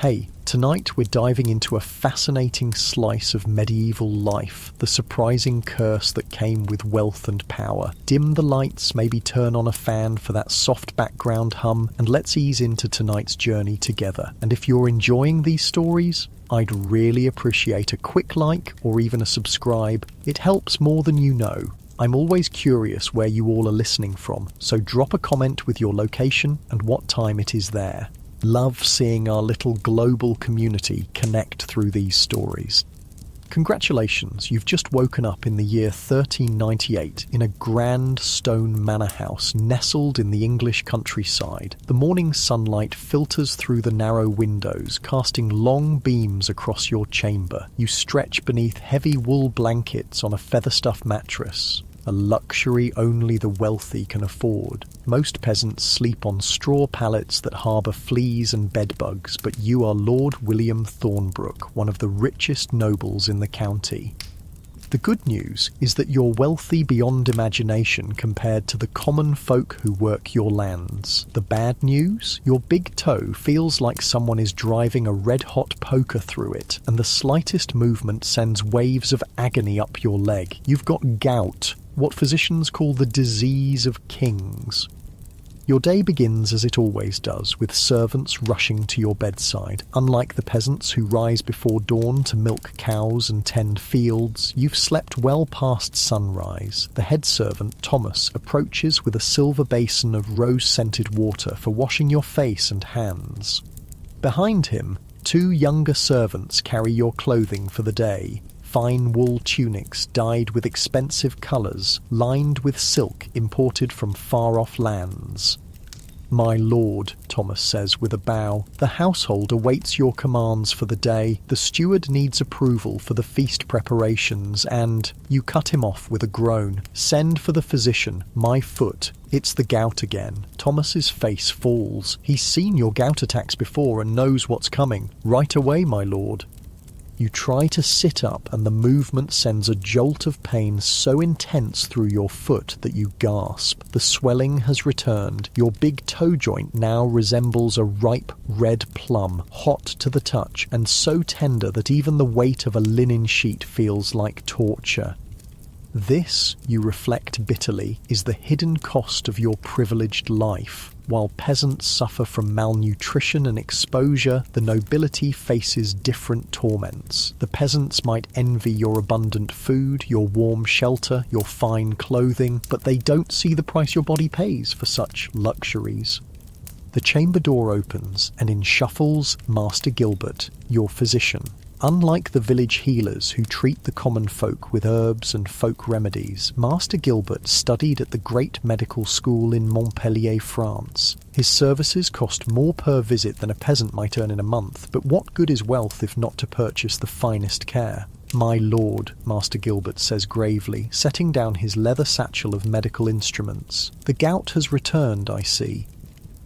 Hey, tonight we're diving into a fascinating slice of medieval life, the surprising curse that came with wealth and power. Dim the lights, maybe turn on a fan for that soft background hum, and let's ease into tonight's journey together. And if you're enjoying these stories, I'd really appreciate a quick like or even a subscribe. It helps more than you know. I'm always curious where you all are listening from, so drop a comment with your location and what time it is there. Love seeing our little global community connect through these stories. Congratulations, you've just woken up in the year 1398 in a grand stone manor house nestled in the English countryside. The morning sunlight filters through the narrow windows, casting long beams across your chamber. You stretch beneath heavy wool blankets on a feather-stuffed mattress, a luxury only the wealthy can afford. Most peasants sleep on straw pallets that harbour fleas and bedbugs, but you are Lord William Thornbrook, one of the richest nobles in the county. The good news is that you're wealthy beyond imagination compared to the common folk who work your lands. The bad news? Your big toe feels like someone is driving a red-hot poker through it, and the slightest movement sends waves of agony up your leg. You've got gout, what physicians call the disease of kings. Your day begins as it always does, with servants rushing to your bedside. Unlike the peasants who rise before dawn to milk cows and tend fields, you've slept well past sunrise. The head servant, Thomas, approaches with a silver basin of rose-scented water for washing your face and hands. Behind him, two younger servants carry your clothing for the day. Fine wool tunics dyed with expensive colours, lined with silk imported from far-off lands. "My lord," Thomas says with a bow, "the household awaits your commands for the day. The steward needs approval for the feast preparations, and..." You cut him off with a groan. "Send for the physician. My foot. It's the gout again." Thomas's face falls. He's seen your gout attacks before and knows what's coming. "Right away, my lord." You try to sit up, and the movement sends a jolt of pain so intense through your foot that you gasp. The swelling has returned. Your big toe joint now resembles a ripe red plum, hot to the touch, and so tender that even the weight of a linen sheet feels like torture. This, you reflect bitterly, is the hidden cost of your privileged life. While peasants suffer from malnutrition and exposure, the nobility faces different torments. The peasants might envy your abundant food, your warm shelter, your fine clothing, but they don't see the price your body pays for such luxuries. The chamber door opens, and in shuffles Master Gilbert, your physician. Unlike the village healers who treat the common folk with herbs and folk remedies, Master Gilbert studied at the great medical school in Montpellier, France. His services cost more per visit than a peasant might earn in a month, but what good is wealth if not to purchase the finest care? "My lord," Master Gilbert says gravely, setting down his leather satchel of medical instruments. "The gout has returned, I see."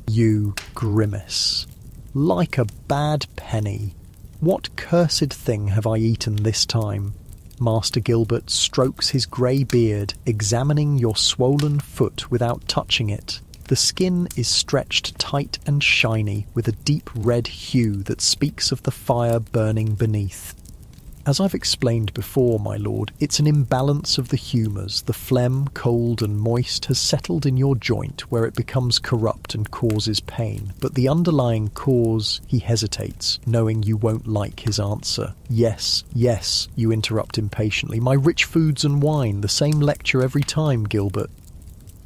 You grimace. "Like a bad penny. What cursed thing have I eaten this time?" Master Gilbert strokes his grey beard, examining your swollen foot without touching it. The skin is stretched tight and shiny, with a deep red hue that speaks of the fire burning beneath. "As I've explained before, my lord, it's an imbalance of the humours. The phlegm, cold and moist, has settled in your joint where it becomes corrupt and causes pain. But the underlying cause..." He hesitates, knowing you won't like his answer. "Yes, yes," you interrupt impatiently. "My rich foods and wine, the same lecture every time, Gilbert."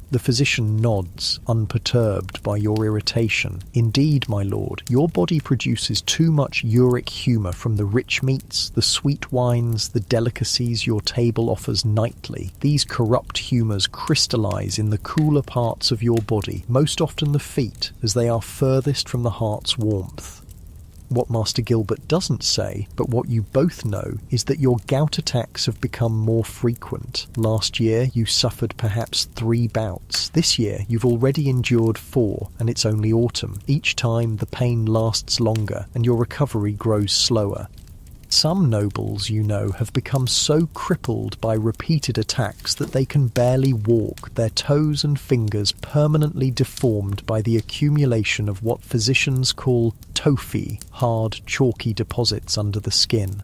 The physician nods, unperturbed by your irritation. "Indeed, my lord, your body produces too much uric humour from the rich meats, the sweet wines, the delicacies your table offers nightly. These corrupt humours crystallise in the cooler parts of your body, most often the feet, as they are furthest from the heart's warmth." What Master Gilbert doesn't say, but what you both know, is that your gout attacks have become more frequent. Last year you suffered perhaps 3 bouts. This year you've already endured 4, and it's only autumn. Each time the pain lasts longer, and your recovery grows slower. Some nobles, you know, have become so crippled by repeated attacks that they can barely walk, their toes and fingers permanently deformed by the accumulation of what physicians call tophi, hard, chalky deposits under the skin.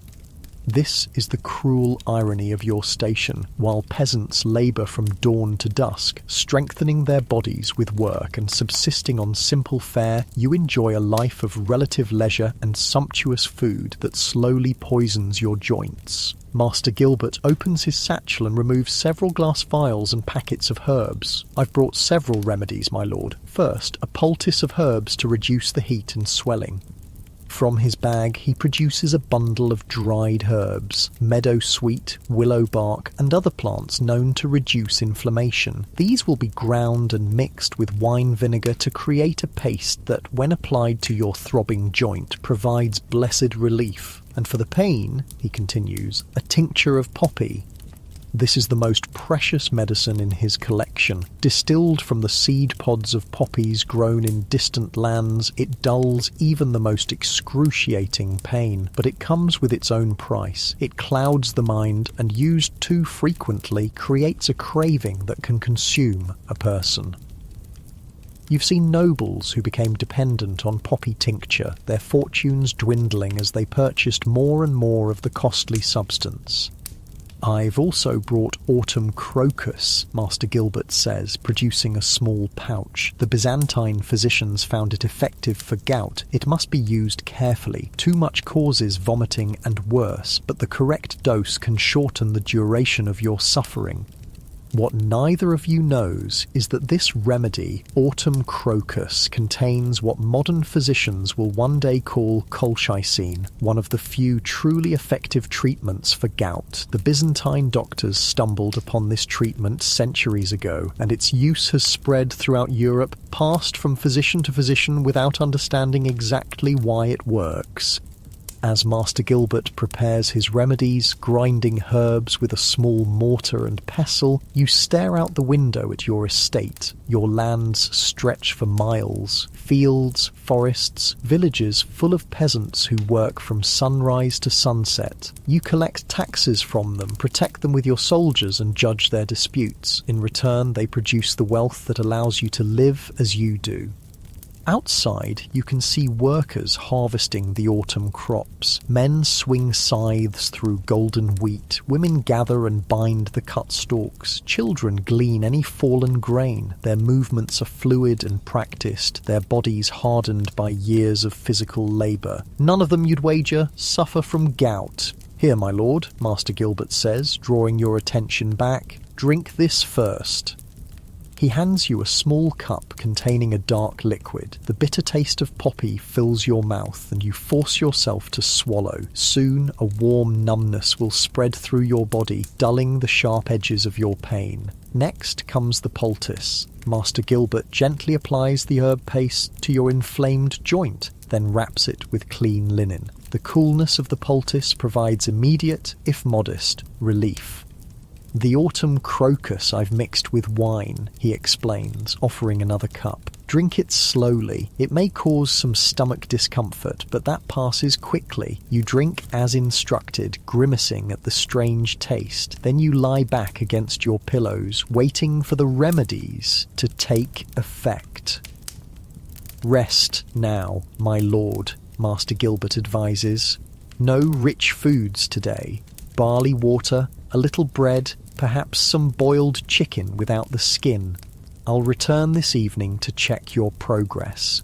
This is the cruel irony of your station. While peasants labour from dawn to dusk, strengthening their bodies with work and subsisting on simple fare, you enjoy a life of relative leisure and sumptuous food that slowly poisons your joints. Master Gilbert opens his satchel and removes several glass vials and packets of herbs. I've brought several remedies, my lord. First, a poultice of herbs to reduce the heat and swelling. From his bag, he produces a bundle of dried herbs, meadow sweet, willow bark, and other plants known to reduce inflammation. These will be ground and mixed with wine vinegar to create a paste that, when applied to your throbbing joint, provides blessed relief. And for the pain, he continues, a tincture of poppy. This is the most precious medicine in his collection. Distilled from the seed pods of poppies grown in distant lands, it dulls even the most excruciating pain, but it comes with its own price. It clouds the mind, and used too frequently creates a craving that can consume a person. You've seen nobles who became dependent on poppy tincture, their fortunes dwindling as they purchased more and more of the costly substance. I've also brought autumn crocus, Master Gilbert says, producing a small pouch. The Byzantine physicians found it effective for gout. It must be used carefully. Too much causes vomiting and worse, but the correct dose can shorten the duration of your suffering. What neither of you knows is that this remedy, autumn crocus, contains what modern physicians will one day call colchicine, one of the few truly effective treatments for gout. The Byzantine doctors stumbled upon this treatment centuries ago, and its use has spread throughout Europe, passed from physician to physician without understanding exactly why it works. As Master Gilbert prepares his remedies, grinding herbs with a small mortar and pestle, you stare out the window at your estate. Your lands stretch for miles. Fields, forests, villages full of peasants who work from sunrise to sunset. You collect taxes from them, protect them with your soldiers, and judge their disputes. In return, they produce the wealth that allows you to live as you do. Outside, you can see workers harvesting the autumn crops. Men swing scythes through golden wheat. Women gather and bind the cut stalks. Children glean any fallen grain. Their movements are fluid and practiced, their bodies hardened by years of physical labour. None of them, you'd wager, suffer from gout. Here, my lord, Master Gilbert says, drawing your attention back. Drink this first. He hands you a small cup containing a dark liquid. The bitter taste of poppy fills your mouth, and you force yourself to swallow. Soon, a warm numbness will spread through your body, dulling the sharp edges of your pain. Next comes the poultice. Master Gilbert gently applies the herb paste to your inflamed joint, then wraps it with clean linen. The coolness of the poultice provides immediate, if modest, relief. The autumn crocus I've mixed with wine, he explains, offering another cup. Drink it slowly. It may cause some stomach discomfort, but that passes quickly. You drink as instructed, grimacing at the strange taste. Then you lie back against your pillows, waiting for the remedies to take effect. Rest now, my lord, Master Gilbert advises. No rich foods today. Barley water, a little bread, perhaps some boiled chicken without the skin. I'll return this evening to check your progress.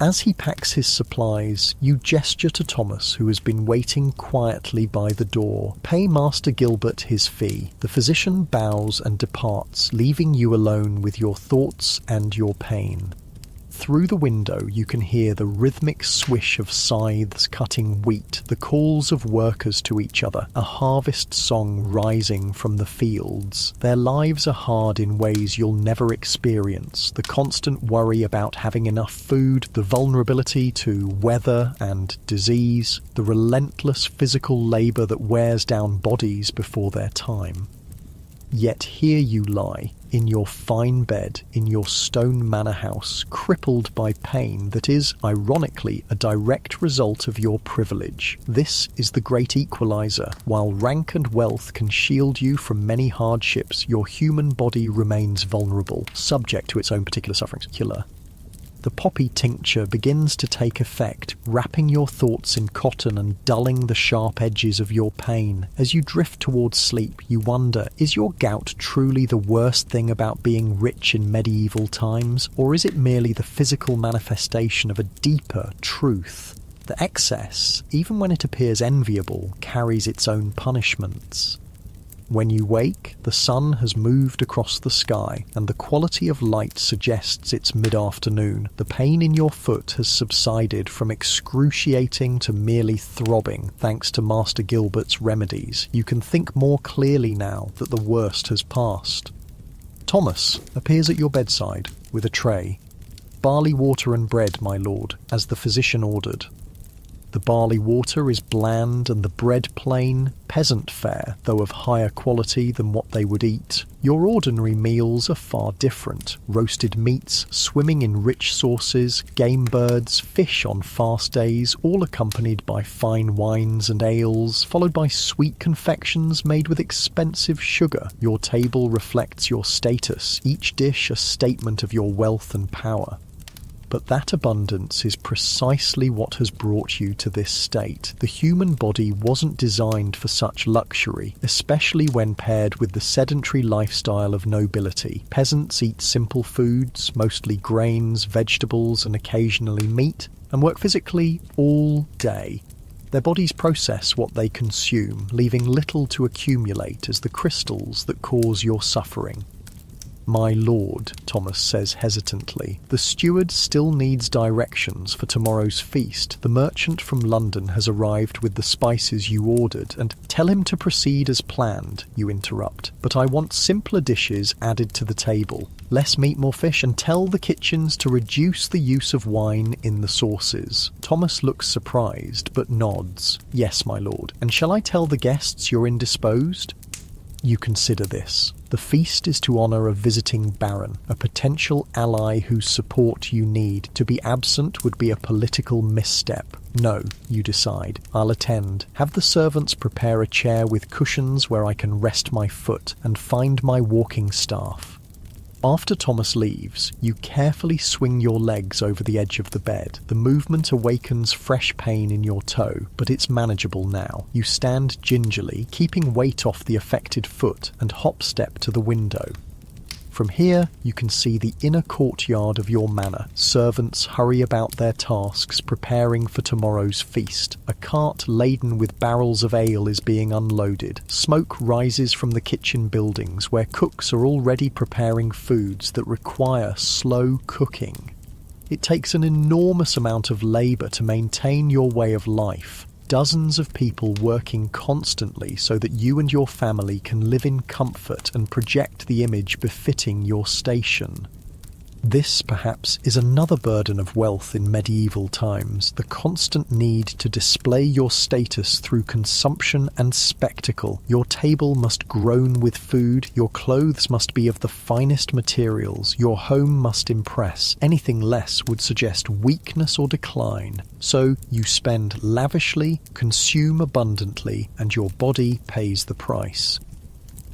As he packs his supplies, you gesture to Thomas, who has been waiting quietly by the door. Pay Master Gilbert his fee. The physician bows and departs, leaving you alone with your thoughts and your pain. Through the window you can hear the rhythmic swish of scythes cutting wheat, the calls of workers to each other, a harvest song rising from the fields. Their lives are hard in ways you'll never experience. The constant worry about having enough food, the vulnerability to weather and disease, the relentless physical labour that wears down bodies before their time. Yet here you lie, in your fine bed in your stone manor house, crippled by pain that is, ironically, a direct result of your privilege. This is the great equalizer. While rank and wealth can shield you from many hardships, your human body remains vulnerable, subject to its own particular sufferings. Killer. The poppy tincture begins to take effect, wrapping your thoughts in cotton and dulling the sharp edges of your pain. As you drift towards sleep, you wonder, is your gout truly the worst thing about being rich in medieval times, or is it merely the physical manifestation of a deeper truth? The excess, even when it appears enviable, carries its own punishments. When you wake, the sun has moved across the sky, and the quality of light suggests it's mid-afternoon. The pain in your foot has subsided from excruciating to merely throbbing, thanks to Master Gilbert's remedies. You can think more clearly now that the worst has passed. Thomas appears at your bedside with a tray. "Barley water and bread, my lord, as the physician ordered." The barley water is bland and the bread plain, peasant fare, though of higher quality than what they would eat. Your ordinary meals are far different. Roasted meats, swimming in rich sauces, game birds, fish on fast days, all accompanied by fine wines and ales, followed by sweet confections made with expensive sugar. Your table reflects your status, each dish a statement of your wealth and power. But that abundance is precisely what has brought you to this state. The human body wasn't designed for such luxury, especially when paired with the sedentary lifestyle of nobility. Peasants eat simple foods, mostly grains, vegetables, and occasionally meat, and work physically all day. Their bodies process what they consume, leaving little to accumulate as the crystals that cause your suffering. "My lord," Thomas says hesitantly, "the steward still needs directions for tomorrow's feast. The merchant from London has arrived with the spices you ordered, and—" "Tell him to proceed as planned," you interrupt. "But I want simpler dishes added to the table. Less meat, more fish, and tell the kitchens to reduce the use of wine in the sauces." Thomas looks surprised, but nods. "Yes, my lord. And shall I tell the guests you're indisposed?" You consider this. The feast is to honour a visiting baron, a potential ally whose support you need. To be absent would be a political misstep. No, you decide. I'll attend. Have the servants prepare a chair with cushions where I can rest my foot, and find my walking staff. After Thomas leaves, you carefully swing your legs over the edge of the bed. The movement awakens fresh pain in your toe, but it's manageable now. You stand gingerly, keeping weight off the affected foot, and hop-step to the window. From here, you can see the inner courtyard of your manor. Servants hurry about their tasks, preparing for tomorrow's feast. A cart laden with barrels of ale is being unloaded. Smoke rises from the kitchen buildings, where cooks are already preparing foods that require slow cooking. It takes an enormous amount of labour to maintain your way of life. Dozens of people working constantly so that you and your family can live in comfort and project the image befitting your station. This, perhaps, is another burden of wealth in medieval times, the constant need to display your status through consumption and spectacle. Your table must groan with food, your clothes must be of the finest materials, your home must impress. Anything less would suggest weakness or decline. So you spend lavishly, consume abundantly, and your body pays the price.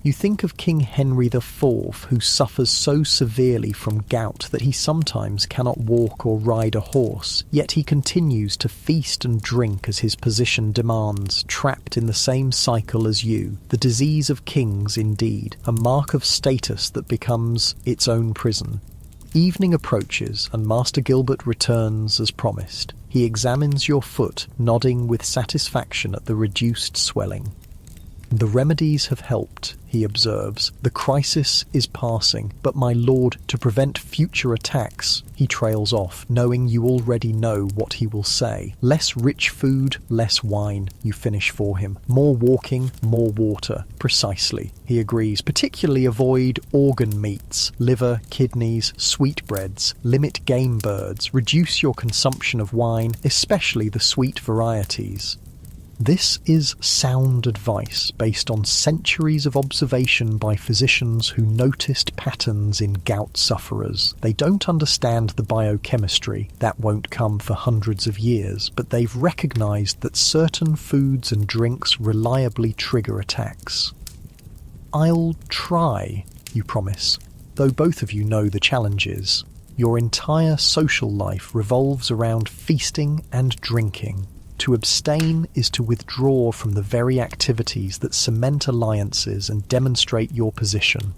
You think of King Henry IV, who suffers so severely from gout that he sometimes cannot walk or ride a horse, yet he continues to feast and drink as his position demands, trapped in the same cycle as you. The disease of kings, indeed, a mark of status that becomes its own prison. Evening approaches, and Master Gilbert returns as promised. He examines your foot, nodding with satisfaction at the reduced swelling. "The remedies have helped," he observes. "The crisis is passing, but my lord, to prevent future attacks—" He trails off, knowing you already know what he will say. "Less rich food, less wine," you finish for him. "More walking, more water." "Precisely," he agrees. "Particularly avoid organ meats, liver, kidneys, sweetbreads. Limit game birds. Reduce your consumption of wine, especially the sweet varieties." This is sound advice based on centuries of observation by physicians who noticed patterns in gout sufferers. They don't understand the biochemistry, that won't come for hundreds of years, but they've recognized that certain foods and drinks reliably trigger attacks. "I'll try," you promise, though both of you know the challenges. Your entire social life revolves around feasting and drinking. To abstain is to withdraw from the very activities that cement alliances and demonstrate your position.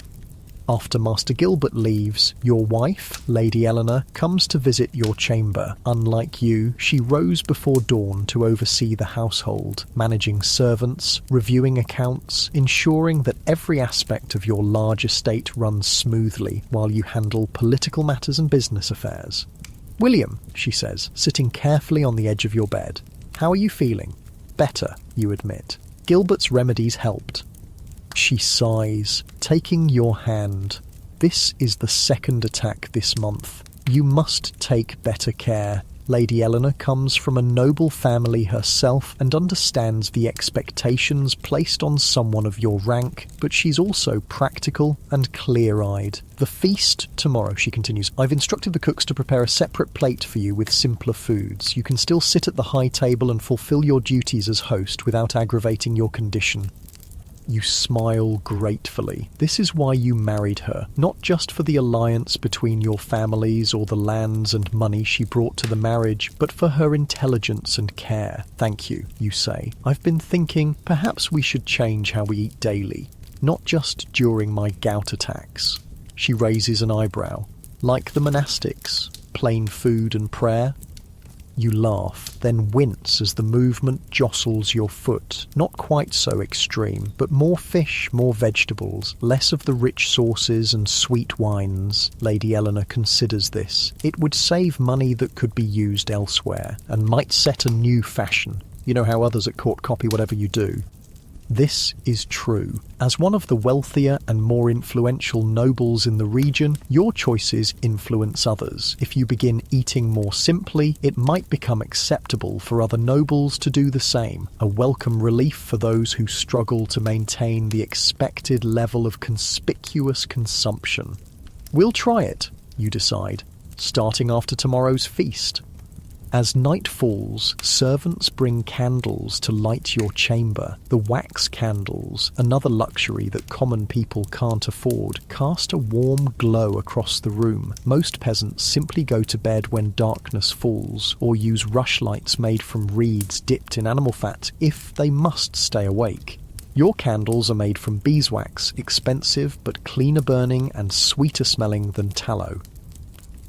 After Master Gilbert leaves, your wife, Lady Eleanor, comes to visit your chamber. Unlike you, she rose before dawn to oversee the household, managing servants, reviewing accounts, ensuring that every aspect of your large estate runs smoothly while you handle political matters and business affairs. "William," she says, sitting carefully on the edge of your bed, "how are you feeling?" "Better," you admit. "Gilbert's remedies helped." She sighs, taking your hand. "This is the second attack this month. You must take better care." Lady Eleanor comes from a noble family herself and understands the expectations placed on someone of your rank, but she's also practical and clear-eyed. "The feast tomorrow," she continues. "I've instructed the cooks to prepare a separate plate for you with simpler foods. You can still sit at the high table and fulfill your duties as host without aggravating your condition." You smile gratefully. This is why you married her, not just for the alliance between your families or the lands and money she brought to the marriage, but for her intelligence and care. "Thank you," you say. "I've been thinking perhaps we should change how we eat daily, not just during my gout attacks." She raises an eyebrow. "Like the monastics, plain food and prayer?" You laugh, then wince as the movement jostles your foot. Not quite so extreme, but more fish, more vegetables, less of the rich sauces and sweet wines. Lady Eleanor considers this. It would save money that could be used elsewhere, and might set a new fashion. You know how others at court copy whatever you do. This is true. As one of the wealthier and more influential nobles in the region, your choices influence others. If you begin eating more simply, it might become acceptable for other nobles to do the same, a welcome relief for those who struggle to maintain the expected level of conspicuous consumption. "We'll try it," you decide, starting after tomorrow's feast. As night falls, servants bring candles to light your chamber. The wax candles, another luxury that common people can't afford, cast a warm glow across the room. Most peasants simply go to bed when darkness falls, or use rushlights made from reeds dipped in animal fat if they must stay awake. Your candles are made from beeswax, expensive but cleaner burning and sweeter smelling than tallow.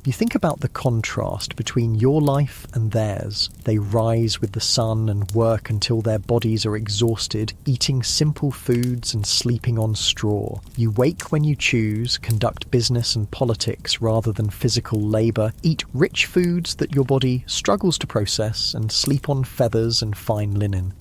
You think about the contrast between your life and theirs. They rise with the sun and work until their bodies are exhausted, eating simple foods and sleeping on straw. You wake when you choose, conduct business and politics rather than physical labour, eat rich foods that your body struggles to process, and sleep on feathers and fine linen.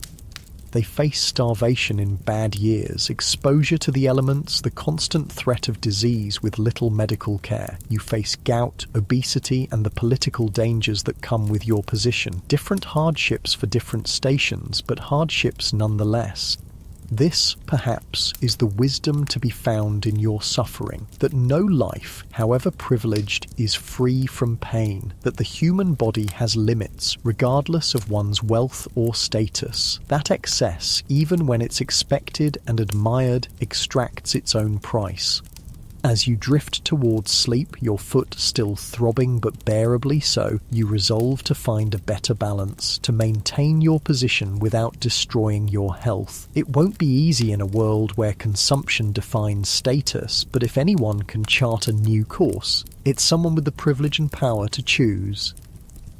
They face starvation in bad years, exposure to the elements, the constant threat of disease with little medical care. You face gout, obesity, and the political dangers that come with your position. Different hardships for different stations, but hardships nonetheless. This, perhaps, is the wisdom to be found in your suffering, that no life, however privileged, is free from pain, that the human body has limits, regardless of one's wealth or status. That excess, even when it's expected and admired, extracts its own price. As you drift towards sleep, your foot still throbbing but bearably so, you resolve to find a better balance, to maintain your position without destroying your health. It won't be easy in a world where consumption defines status, but if anyone can chart a new course, it's someone with the privilege and power to choose.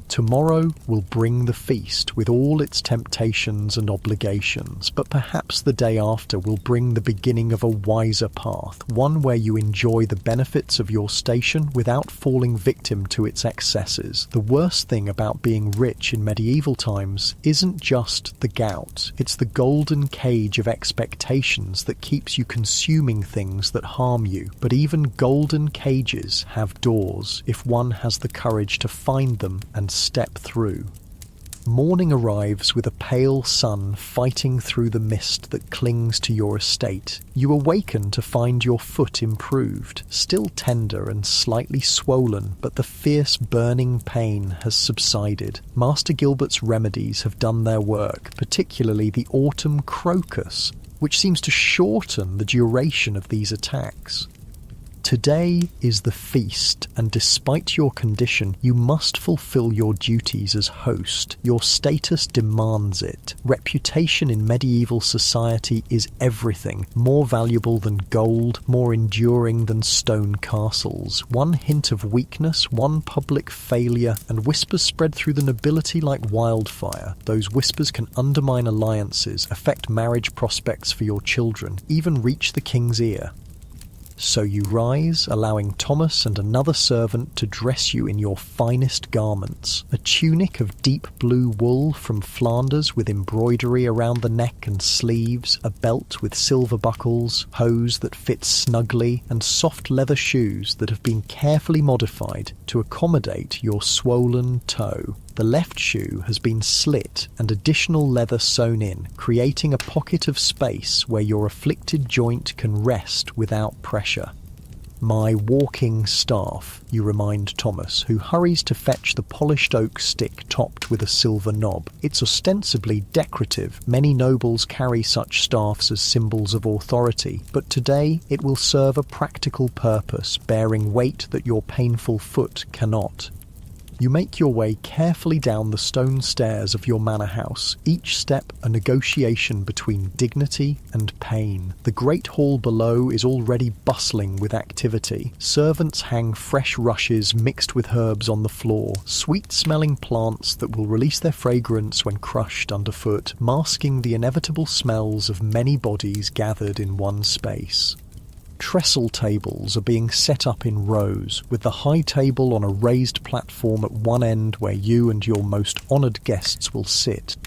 Tomorrow will bring the feast with all its temptations and obligations, but perhaps the day after will bring the beginning of a wiser path, one where you enjoy the benefits of your station without falling victim to its excesses. The worst thing about being rich in medieval times isn't just the gout, it's the golden cage of expectations that keeps you consuming things that harm you. But even golden cages have doors if one has the courage to find them and step through. Morning arrives with a pale sun fighting through the mist that clings to your estate. You awaken to find your foot improved, still tender and slightly swollen, but the fierce burning pain has subsided. Master Gilbert's remedies have done their work, particularly the autumn crocus, which seems to shorten the duration of these attacks. Today is the feast, and despite your condition, you must fulfill your duties as host. Your status demands it. Reputation in medieval society is everything, more valuable than gold, more enduring than stone castles. One hint of weakness, one public failure, and whispers spread through the nobility like wildfire. Those whispers can undermine alliances, affect marriage prospects for your children, even reach the king's ear. So you rise, allowing Thomas and another servant to dress you in your finest garments. A tunic of deep blue wool from Flanders with embroidery around the neck and sleeves, a belt with silver buckles, hose that fit snugly, and soft leather shoes that have been carefully modified to accommodate your swollen toe. The left shoe has been slit and additional leather sewn in, creating a pocket of space where your afflicted joint can rest without pressure. My walking staff, you remind Thomas, who hurries to fetch the polished oak stick topped with a silver knob. It's ostensibly decorative. Many nobles carry such staffs as symbols of authority, but today it will serve a practical purpose, bearing weight that your painful foot cannot. You make your way carefully down the stone stairs of your manor house, each step a negotiation between dignity and pain. The great hall below is already bustling with activity. Servants hang fresh rushes mixed with herbs on the floor, sweet-smelling plants that will release their fragrance when crushed underfoot, masking the inevitable smells of many bodies gathered in one space. Trestle tables are being set up in rows, with the high table on a raised platform at one end where you and your most honoured guests will sit.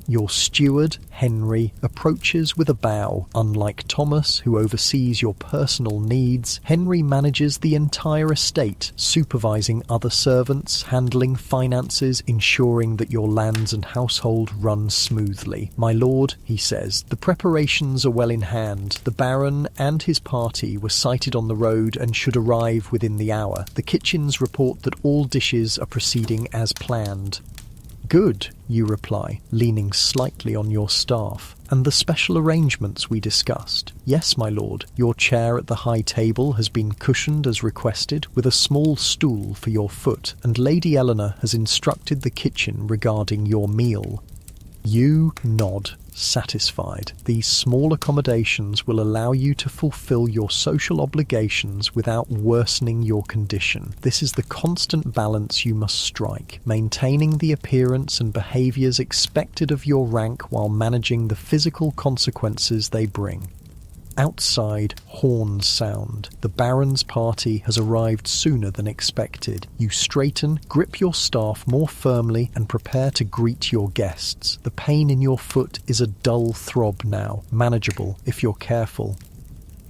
Your steward, Henry, approaches with a bow. Unlike Thomas, who oversees your personal needs, Henry manages the entire estate, supervising other servants, handling finances, ensuring that your lands and household run smoothly. "My lord," he says, "the preparations are well in hand. The Baron and his party were sighted on the road and should arrive within the hour. The kitchens report that all dishes are proceeding as planned." "Good," you reply, leaning slightly on your staff. "And the special arrangements we discussed?" "Yes, my lord. Your chair at the high table has been cushioned as requested, with a small stool for your foot, and Lady Eleanor has instructed the kitchen regarding your meal." You nod, satisfied. These small accommodations will allow you to fulfill your social obligations without worsening your condition. This is the constant balance you must strike, maintaining the appearance and behaviours expected of your rank while managing the physical consequences they bring. Outside, horns sound. The Baron's party has arrived sooner than expected. You straighten, grip your staff more firmly, and prepare to greet your guests. The pain in your foot is a dull throb now, manageable if you're careful.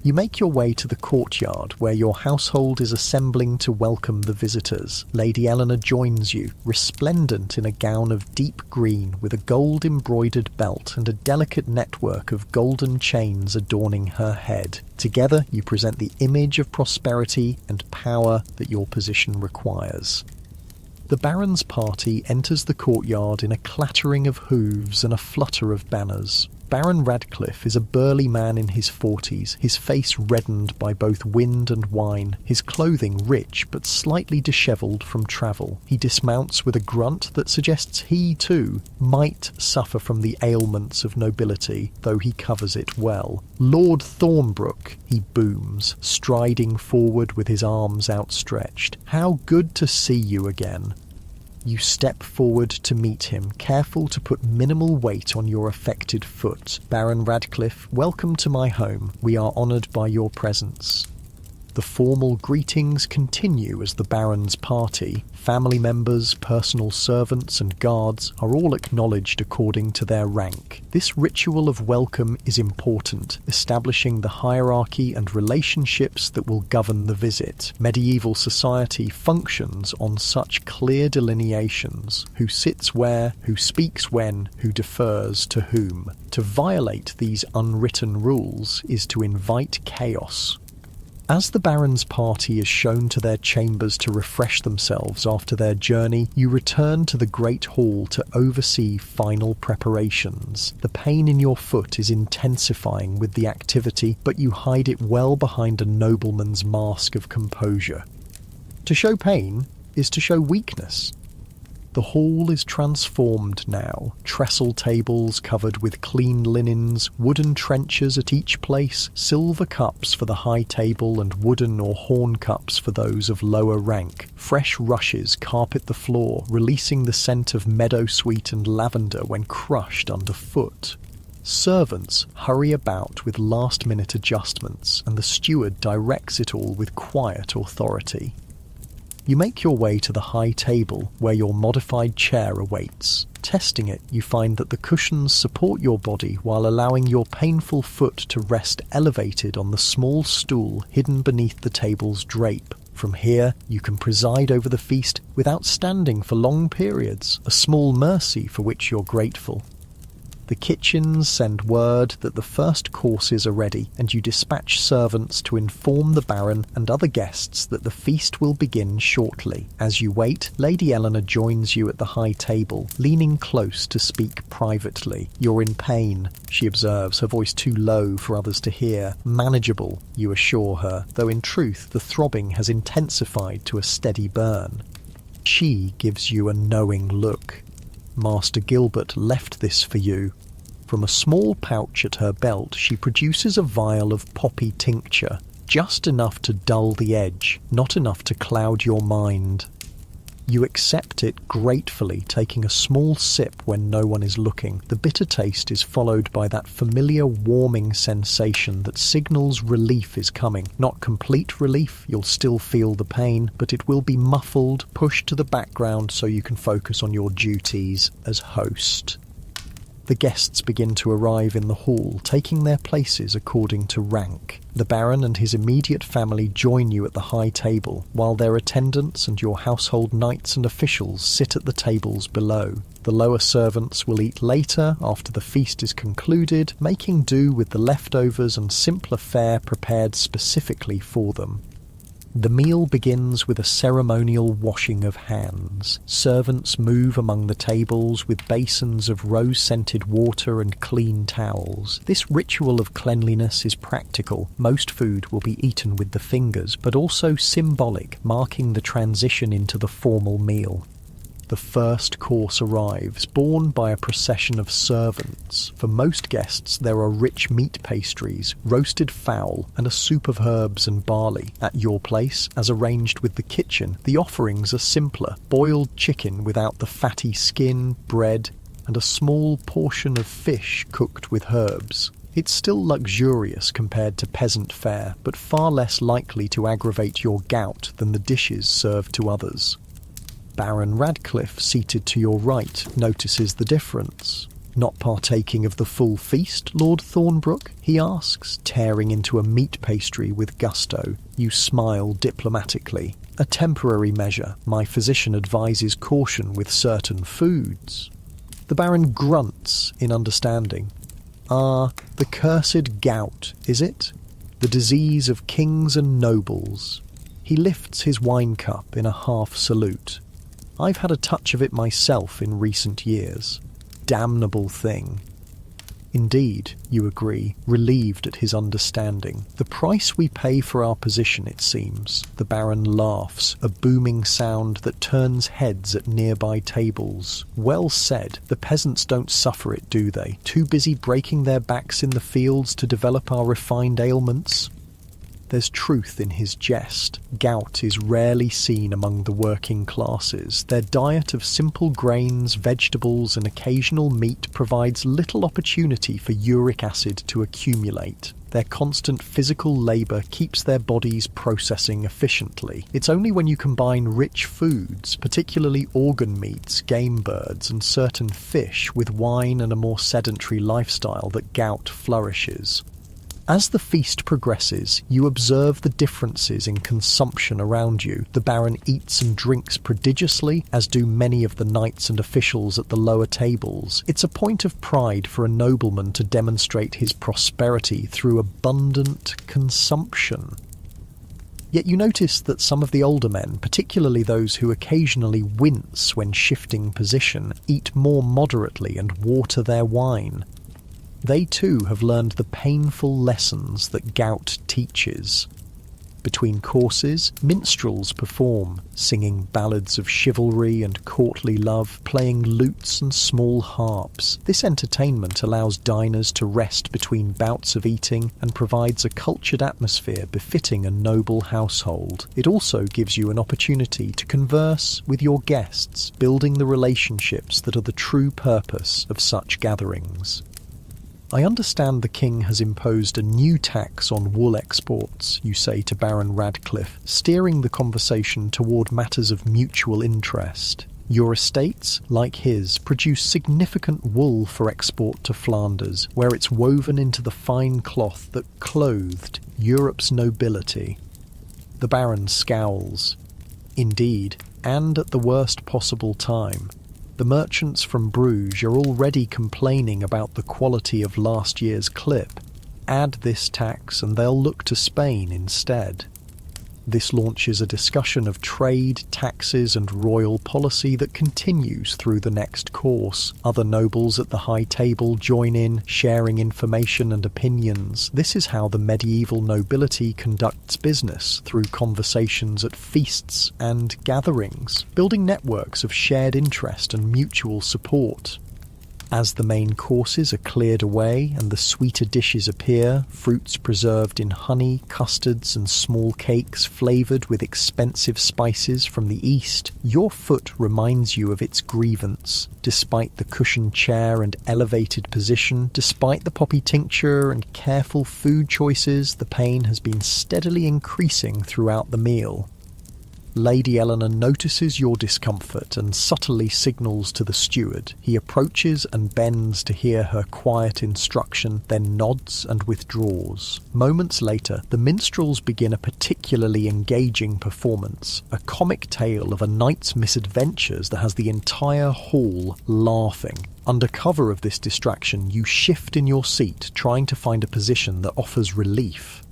You make your way to the courtyard, where your household is assembling to welcome the visitors. Lady Eleanor joins you, resplendent in a gown of deep green, with a gold-embroidered belt and a delicate network of golden chains adorning her head. Together, you present the image of prosperity and power that your position requires. The Baron's party enters the courtyard in a clattering of hooves and a flutter of banners. Baron Radcliffe is a burly man in his 40s, his face reddened by both wind and wine, his clothing rich but slightly dishevelled from travel. He dismounts with a grunt that suggests he, too, might suffer from the ailments of nobility, though he covers it well. "Lord Thornbrook," he booms, striding forward with his arms outstretched. "How good to see you again." You step forward to meet him, careful to put minimal weight on your affected foot. "Baron Radcliffe, welcome to my home. We are honoured by your presence." The formal greetings continue as the Baron's party, family members, personal servants and guards are all acknowledged according to their rank. This ritual of welcome is important, establishing the hierarchy and relationships that will govern the visit. Medieval society functions on such clear delineations: who sits where, who speaks when, who defers to whom. To violate these unwritten rules is to invite chaos. As the Baron's party is shown to their chambers to refresh themselves after their journey, you return to the Great Hall to oversee final preparations. The pain in your foot is intensifying with the activity, but you hide it well behind a nobleman's mask of composure. To show pain is to show weakness. The hall is transformed now. Trestle tables covered with clean linens, wooden trenchers at each place, silver cups for the high table and wooden or horn cups for those of lower rank. Fresh rushes carpet the floor, releasing the scent of meadowsweet and lavender when crushed underfoot. Servants hurry about with last-minute adjustments, and the steward directs it all with quiet authority. You make your way to the high table where your modified chair awaits. Testing it, you find that the cushions support your body while allowing your painful foot to rest elevated on the small stool hidden beneath the table's drape. From here, you can preside over the feast without standing for long periods, a small mercy for which you're grateful. The kitchens send word that the first courses are ready, and you dispatch servants to inform the Baron and other guests that the feast will begin shortly. As you wait, Lady Eleanor joins you at the high table, leaning close to speak privately. "You're in pain," she observes, her voice too low for others to hear. "Manageable," you assure her, though in truth the throbbing has intensified to a steady burn. She gives you a knowing look. "Master Gilbert left this for you." From a small pouch at her belt, she produces a vial of poppy tincture, just enough to dull the edge, not enough to cloud your mind. You accept it gratefully, taking a small sip when no one is looking. The bitter taste is followed by that familiar warming sensation that signals relief is coming. Not complete relief, you'll still feel the pain, but it will be muffled, pushed to the background so you can focus on your duties as host. The guests begin to arrive in the hall, taking their places according to rank. The Baron and his immediate family join you at the high table, while their attendants and your household knights and officials sit at the tables below. The lower servants will eat later, after the feast is concluded, making do with the leftovers and simpler fare prepared specifically for them. The meal begins with a ceremonial washing of hands. Servants move among the tables with basins of rose-scented water and clean towels. This ritual of cleanliness is practical. Most food will be eaten with the fingers, but also symbolic, marking the transition into the formal meal. The first course arrives, borne by a procession of servants. For most guests, there are rich meat pastries, roasted fowl, and a soup of herbs and barley. At your place, as arranged with the kitchen, the offerings are simpler: boiled chicken without the fatty skin, bread, and a small portion of fish cooked with herbs. It's still luxurious compared to peasant fare, but far less likely to aggravate your gout than the dishes served to others. Baron Radcliffe, seated to your right, notices the difference. "Not partaking of the full feast, Lord Thornbrook?" he asks, tearing into a meat pastry with gusto. You smile diplomatically. "A temporary measure. My physician advises caution with certain foods." The Baron grunts in understanding. "Ah, the cursed gout, is it? The disease of kings and nobles." He lifts his wine cup in a half salute. "I've had a touch of it myself in recent years. Damnable thing." "Indeed," you agree, relieved at his understanding. "The price we pay for our position, it seems." The Baron laughs, a booming sound that turns heads at nearby tables. "Well said. The peasants don't suffer it, do they? Too busy breaking their backs in the fields to develop our refined ailments?" There's truth in his jest. Gout is rarely seen among the working classes. Their diet of simple grains, vegetables, and occasional meat provides little opportunity for uric acid to accumulate. Their constant physical labour keeps their bodies processing efficiently. It's only when you combine rich foods, particularly organ meats, game birds, and certain fish, with wine and a more sedentary lifestyle that gout flourishes. As the feast progresses, you observe the differences in consumption around you. The Baron eats and drinks prodigiously, as do many of the knights and officials at the lower tables. It's a point of pride for a nobleman to demonstrate his prosperity through abundant consumption. Yet you notice that some of the older men, particularly those who occasionally wince when shifting position, eat more moderately and water their wine. They too have learned the painful lessons that gout teaches. Between courses, minstrels perform, singing ballads of chivalry and courtly love, playing lutes and small harps. This entertainment allows diners to rest between bouts of eating and provides a cultured atmosphere befitting a noble household. It also gives you an opportunity to converse with your guests, building the relationships that are the true purpose of such gatherings. I understand the king has imposed a new tax on wool exports, you say to Baron Radcliffe, steering the conversation toward matters of mutual interest. Your estates, like his, produce significant wool for export to Flanders, where it's woven into the fine cloth that clothed Europe's nobility. The Baron scowls. Indeed, and at the worst possible time. The merchants from Bruges are already complaining about the quality of last year's clip. Add this tax and they'll look to Spain instead. This launches a discussion of trade, taxes and royal policy that continues through the next course. Other nobles at the high table join in, sharing information and opinions. This is how the medieval nobility conducts business, through conversations at feasts and gatherings, building networks of shared interest and mutual support. As the main courses are cleared away and the sweeter dishes appear, fruits preserved in honey, custards and small cakes flavoured with expensive spices from the east, your foot reminds you of its grievance. Despite the cushioned chair and elevated position, despite the poppy tincture and careful food choices, the pain has been steadily increasing throughout the meal. Lady Eleanor notices your discomfort and subtly signals to the steward. He approaches and bends to hear her quiet instruction, then nods and withdraws. Moments later, the minstrels begin a particularly engaging performance, a comic tale of a knight's misadventures that has the entire hall laughing. Under cover of this distraction, you shift in your seat, trying to find a position that offers relief.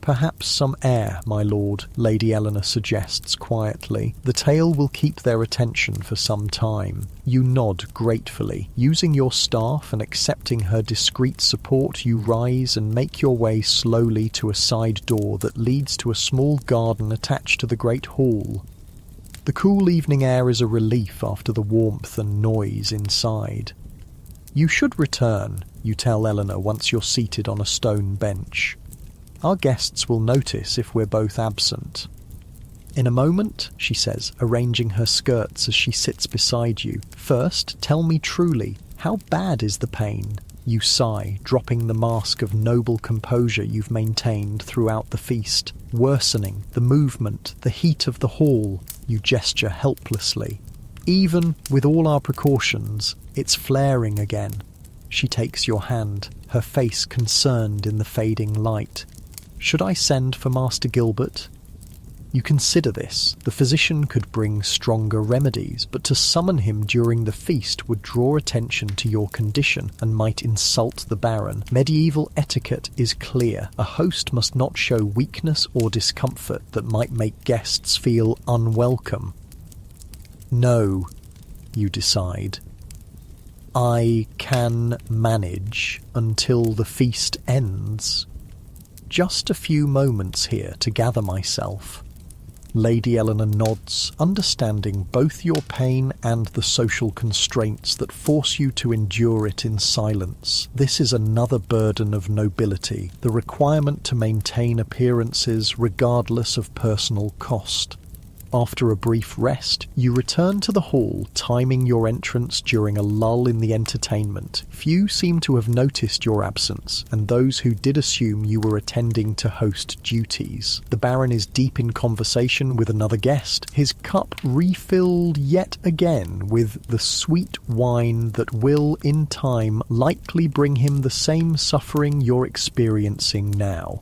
Perhaps some air, my lord, Lady Eleanor suggests quietly. The tale will keep their attention for some time. You nod gratefully. Using your staff and accepting her discreet support, you rise and make your way slowly to a side door that leads to a small garden attached to the great hall. The cool evening air is a relief after the warmth and noise inside. You should return, you tell Eleanor once you're seated on a stone bench. Our guests will notice if we're both absent. In a moment, she says, arranging her skirts as she sits beside you. First, tell me truly, how bad is the pain? You sigh, dropping the mask of noble composure you've maintained throughout the feast. Worsening, the movement, the heat of the hall. You gesture helplessly. Even with all our precautions, it's flaring again. She takes your hand, her face concerned in the fading light. Should I send for Master Gilbert? You consider this. The physician could bring stronger remedies, but to summon him during the feast would draw attention to your condition and might insult the Baron. Medieval etiquette is clear. A host must not show weakness or discomfort that might make guests feel unwelcome. No, you decide. I can manage until the feast ends. Just a few moments here to gather myself. Lady Eleanor nods, understanding both your pain and the social constraints that force you to endure it in silence. This is another burden of nobility, the requirement to maintain appearances regardless of personal cost. After a brief rest, you return to the hall, timing your entrance during a lull in the entertainment. Few seem to have noticed your absence, and those who did assume you were attending to host duties. The Baron is deep in conversation with another guest, his cup refilled yet again with the sweet wine that will, in time, likely bring him the same suffering you're experiencing now.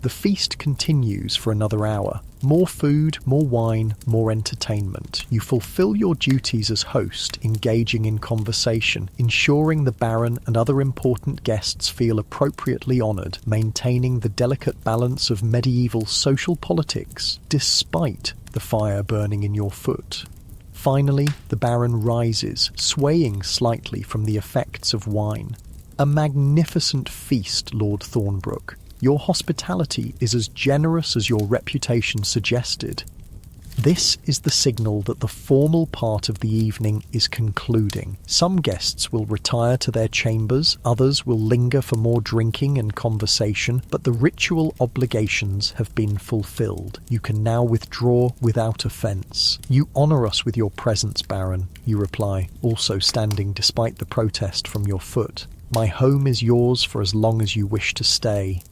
The feast continues for another hour. More food, more wine, more entertainment. You fulfill your duties as host, engaging in conversation, ensuring the Baron and other important guests feel appropriately honoured, maintaining the delicate balance of medieval social politics, despite the fire burning in your foot. Finally, the Baron rises, swaying slightly from the effects of wine. A magnificent feast, Lord Thornbrook. Your hospitality is as generous as your reputation suggested. This is the signal that the formal part of the evening is concluding. Some guests will retire to their chambers, others will linger for more drinking and conversation, but the ritual obligations have been fulfilled. You can now withdraw without offence. You honour us with your presence, Baron, you reply, also standing despite the protest from your foot. My home is yours for as long as you wish to stay.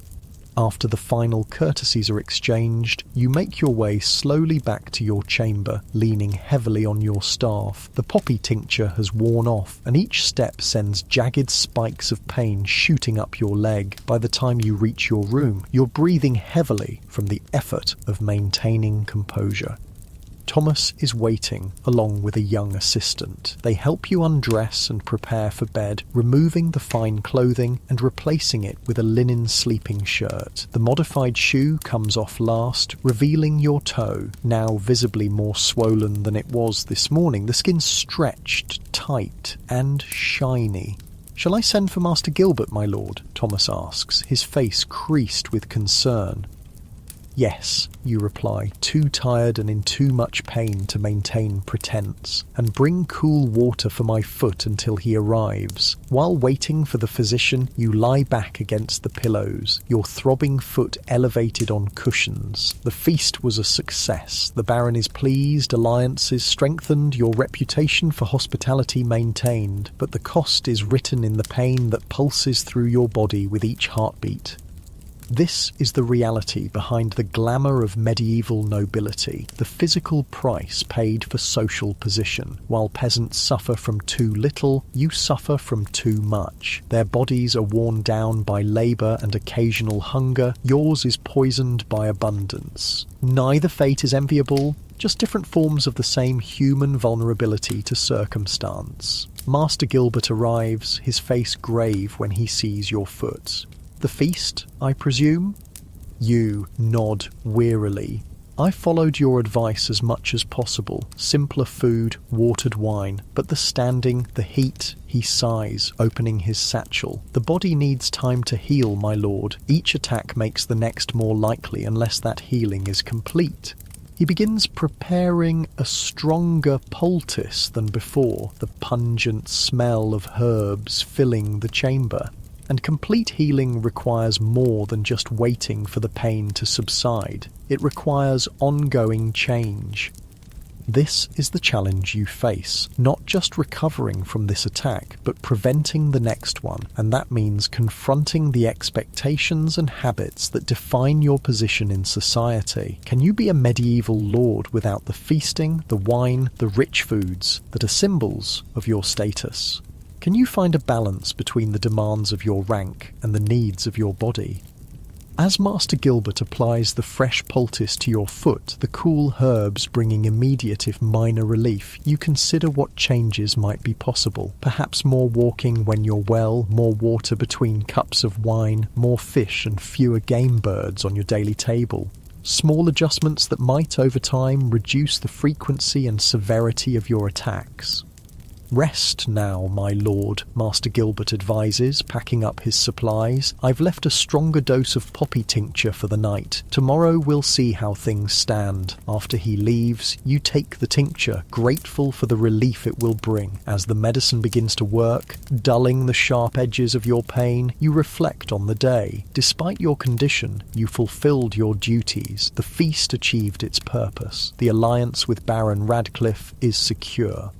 After the final courtesies are exchanged, you make your way slowly back to your chamber, leaning heavily on your staff. The poppy tincture has worn off, and each step sends jagged spikes of pain shooting up your leg. By the time you reach your room, you're breathing heavily from the effort of maintaining composure. Thomas is waiting, along with a young assistant. They help you undress and prepare for bed, removing the fine clothing and replacing it with a linen sleeping shirt. The modified shoe comes off last, revealing your toe, now visibly more swollen than it was this morning, the skin stretched, tight, and shiny. "Shall I send for Master Gilbert, my lord?" Thomas asks, his face creased with concern. "Yes," you reply, too tired and in too much pain to maintain pretense, "and bring cool water for my foot until he arrives." While waiting for the physician, you lie back against the pillows, your throbbing foot elevated on cushions. The feast was a success. The Baron is pleased, alliances strengthened, your reputation for hospitality maintained, but the cost is written in the pain that pulses through your body with each heartbeat. This is the reality behind the glamour of medieval nobility, the physical price paid for social position. While peasants suffer from too little, you suffer from too much. Their bodies are worn down by labour and occasional hunger, yours is poisoned by abundance. Neither fate is enviable, just different forms of the same human vulnerability to circumstance. Master Gilbert arrives, his face grave when he sees your foot. "The feast, I presume?" You nod wearily. "I followed your advice as much as possible. Simpler food, watered wine. But the standing, the heat," he sighs, opening his satchel. "The body needs time to heal, my lord. Each attack makes the next more likely unless that healing is complete." He begins preparing a stronger poultice than before, the pungent smell of herbs filling the chamber. And complete healing requires more than just waiting for the pain to subside. It requires ongoing change. This is the challenge you face, not just recovering from this attack, but preventing the next one, and that means confronting the expectations and habits that define your position in society. Can you be a medieval lord without the feasting, the wine, the rich foods that are symbols of your status? Can you find a balance between the demands of your rank and the needs of your body? As Master Gilbert applies the fresh poultice to your foot, the cool herbs bringing immediate if minor relief, you consider what changes might be possible. Perhaps more walking when you're well, more water between cups of wine, more fish and fewer game birds on your daily table. Small adjustments that might, over time, reduce the frequency and severity of your attacks. "Rest now, my lord," Master Gilbert advises, packing up his supplies. "I've left a stronger dose of poppy tincture for the night. Tomorrow we'll see how things stand." After he leaves, you take the tincture, grateful for the relief it will bring. As the medicine begins to work, dulling the sharp edges of your pain, you reflect on the day. Despite your condition, you fulfilled your duties. The feast achieved its purpose. The alliance with Baron Radcliffe is secure.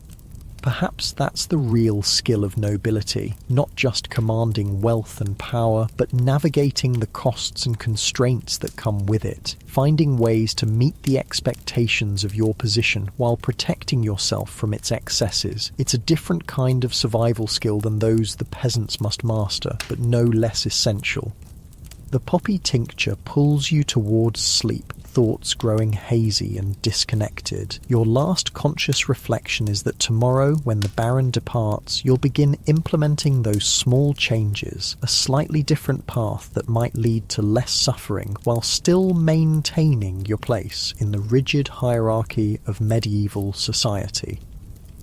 Perhaps that's the real skill of nobility, not just commanding wealth and power, but navigating the costs and constraints that come with it, finding ways to meet the expectations of your position while protecting yourself from its excesses. It's a different kind of survival skill than those the peasants must master, but no less essential. The poppy tincture pulls you towards sleep, thoughts growing hazy and disconnected. Your last conscious reflection is that tomorrow, when the Baron departs, you'll begin implementing those small changes, a slightly different path that might lead to less suffering while still maintaining your place in the rigid hierarchy of medieval society.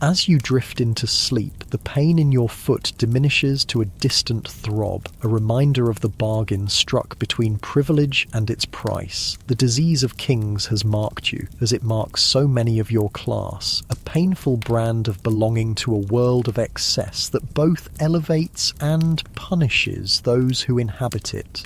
As you drift into sleep, the pain in your foot diminishes to a distant throb, a reminder of the bargain struck between privilege and its price. The disease of kings has marked you, as it marks so many of your class, a painful brand of belonging to a world of excess that both elevates and punishes those who inhabit it.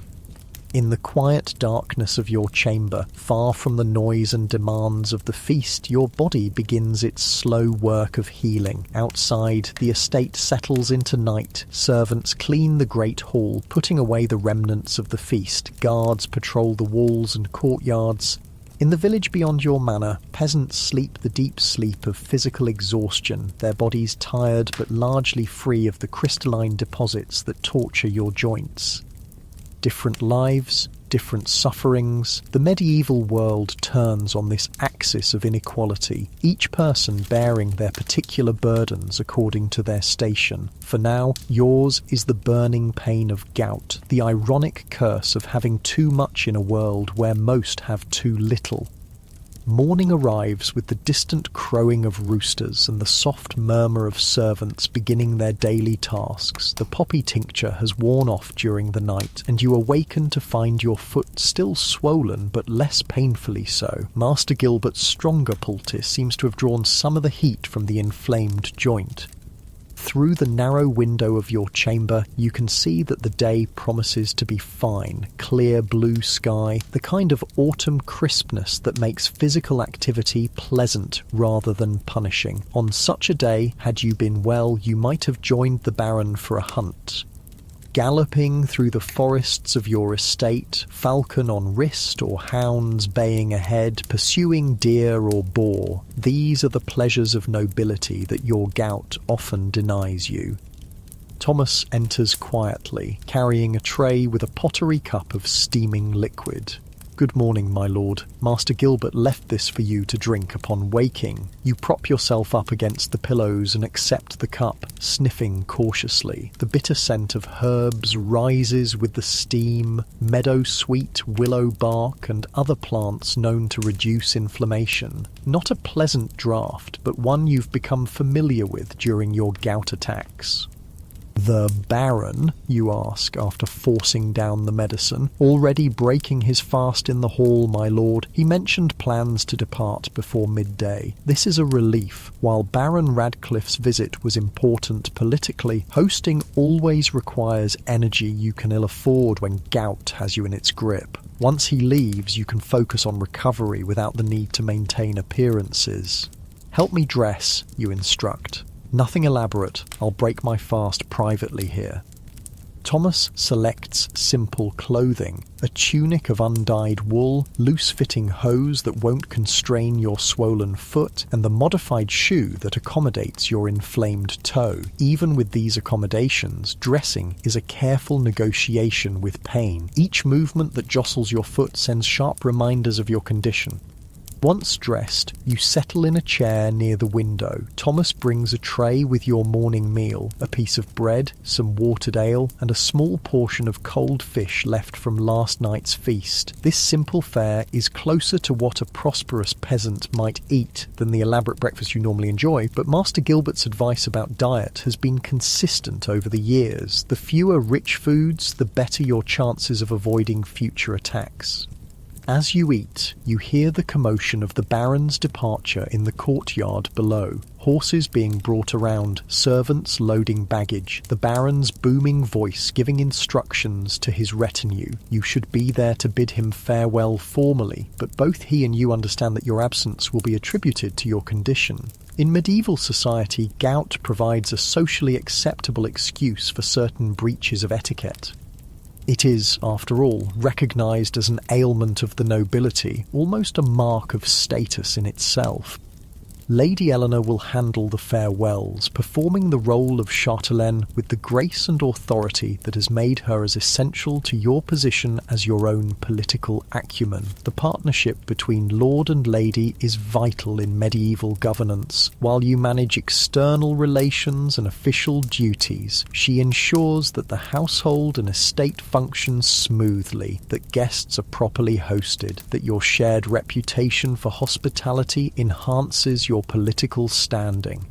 In the quiet darkness of your chamber, far from the noise and demands of the feast, your body begins its slow work of healing. Outside, the estate settles into night. Servants clean the great hall, putting away the remnants of the feast. Guards patrol the walls and courtyards. In the village beyond your manor, peasants sleep the deep sleep of physical exhaustion, their bodies tired but largely free of the crystalline deposits that torture your joints. Different lives, different sufferings. The medieval world turns on this axis of inequality, each person bearing their particular burdens according to their station. For now, yours is the burning pain of gout, the ironic curse of having too much in a world where most have too little. Morning arrives with the distant crowing of roosters and the soft murmur of servants beginning their daily tasks. The poppy tincture has worn off during the night, and you awaken to find your foot still swollen but less painfully so. Master Gilbert's stronger poultice seems to have drawn some of the heat from the inflamed joint. Through the narrow window of your chamber, you can see that the day promises to be fine, clear blue sky, the kind of autumn crispness that makes physical activity pleasant rather than punishing. On such a day, had you been well, you might have joined the Baron for a hunt. Galloping through the forests of your estate, falcon on wrist or hounds baying ahead, pursuing deer or boar, these are the pleasures of nobility that your gout often denies you. Thomas enters quietly, carrying a tray with a pottery cup of steaming liquid. "Good morning, my lord. Master Gilbert left this for you to drink upon waking." You prop yourself up against the pillows and accept the cup, sniffing cautiously. The bitter scent of herbs rises with the steam, meadow sweet, willow bark, and other plants known to reduce inflammation. Not a pleasant draught, but one you've become familiar with during your gout attacks. "The Baron?" you ask after forcing down the medicine. "Already breaking his fast in the hall, my lord. He mentioned plans to depart before midday. This is a relief. While Baron Radcliffe's visit was important politically, hosting always requires energy you can ill afford when gout has you in its grip. Once he leaves, you can focus on recovery without the need to maintain appearances." "Help me dress," you instruct. "Nothing elaborate. I'll break my fast privately here." Thomas selects simple clothing, a tunic of undyed wool, loose-fitting hose that won't constrain your swollen foot, and the modified shoe that accommodates your inflamed toe. Even with these accommodations, dressing is a careful negotiation with pain. Each movement that jostles your foot sends sharp reminders of your condition. Once dressed, you settle in a chair near the window. Thomas brings a tray with your morning meal, a piece of bread, some watered ale, and a small portion of cold fish left from last night's feast. This simple fare is closer to what a prosperous peasant might eat than the elaborate breakfast you normally enjoy, but Master Gilbert's advice about diet has been consistent over the years. The fewer rich foods, the better your chances of avoiding future attacks. As you eat, you hear the commotion of the Baron's departure in the courtyard below. Horses being brought around, servants loading baggage, the Baron's booming voice giving instructions to his retinue. You should be there to bid him farewell formally, but both he and you understand that your absence will be attributed to your condition. In medieval society, gout provides a socially acceptable excuse for certain breaches of etiquette. It is, after all, recognised as an ailment of the nobility, almost a mark of status in itself. Lady Eleanor will handle the farewells, performing the role of chatelaine with the grace and authority that has made her as essential to your position as your own political acumen. The partnership between lord and lady is vital in medieval governance. While you manage external relations and official duties, she ensures that the household and estate function smoothly, that guests are properly hosted, that your shared reputation for hospitality enhances your political standing.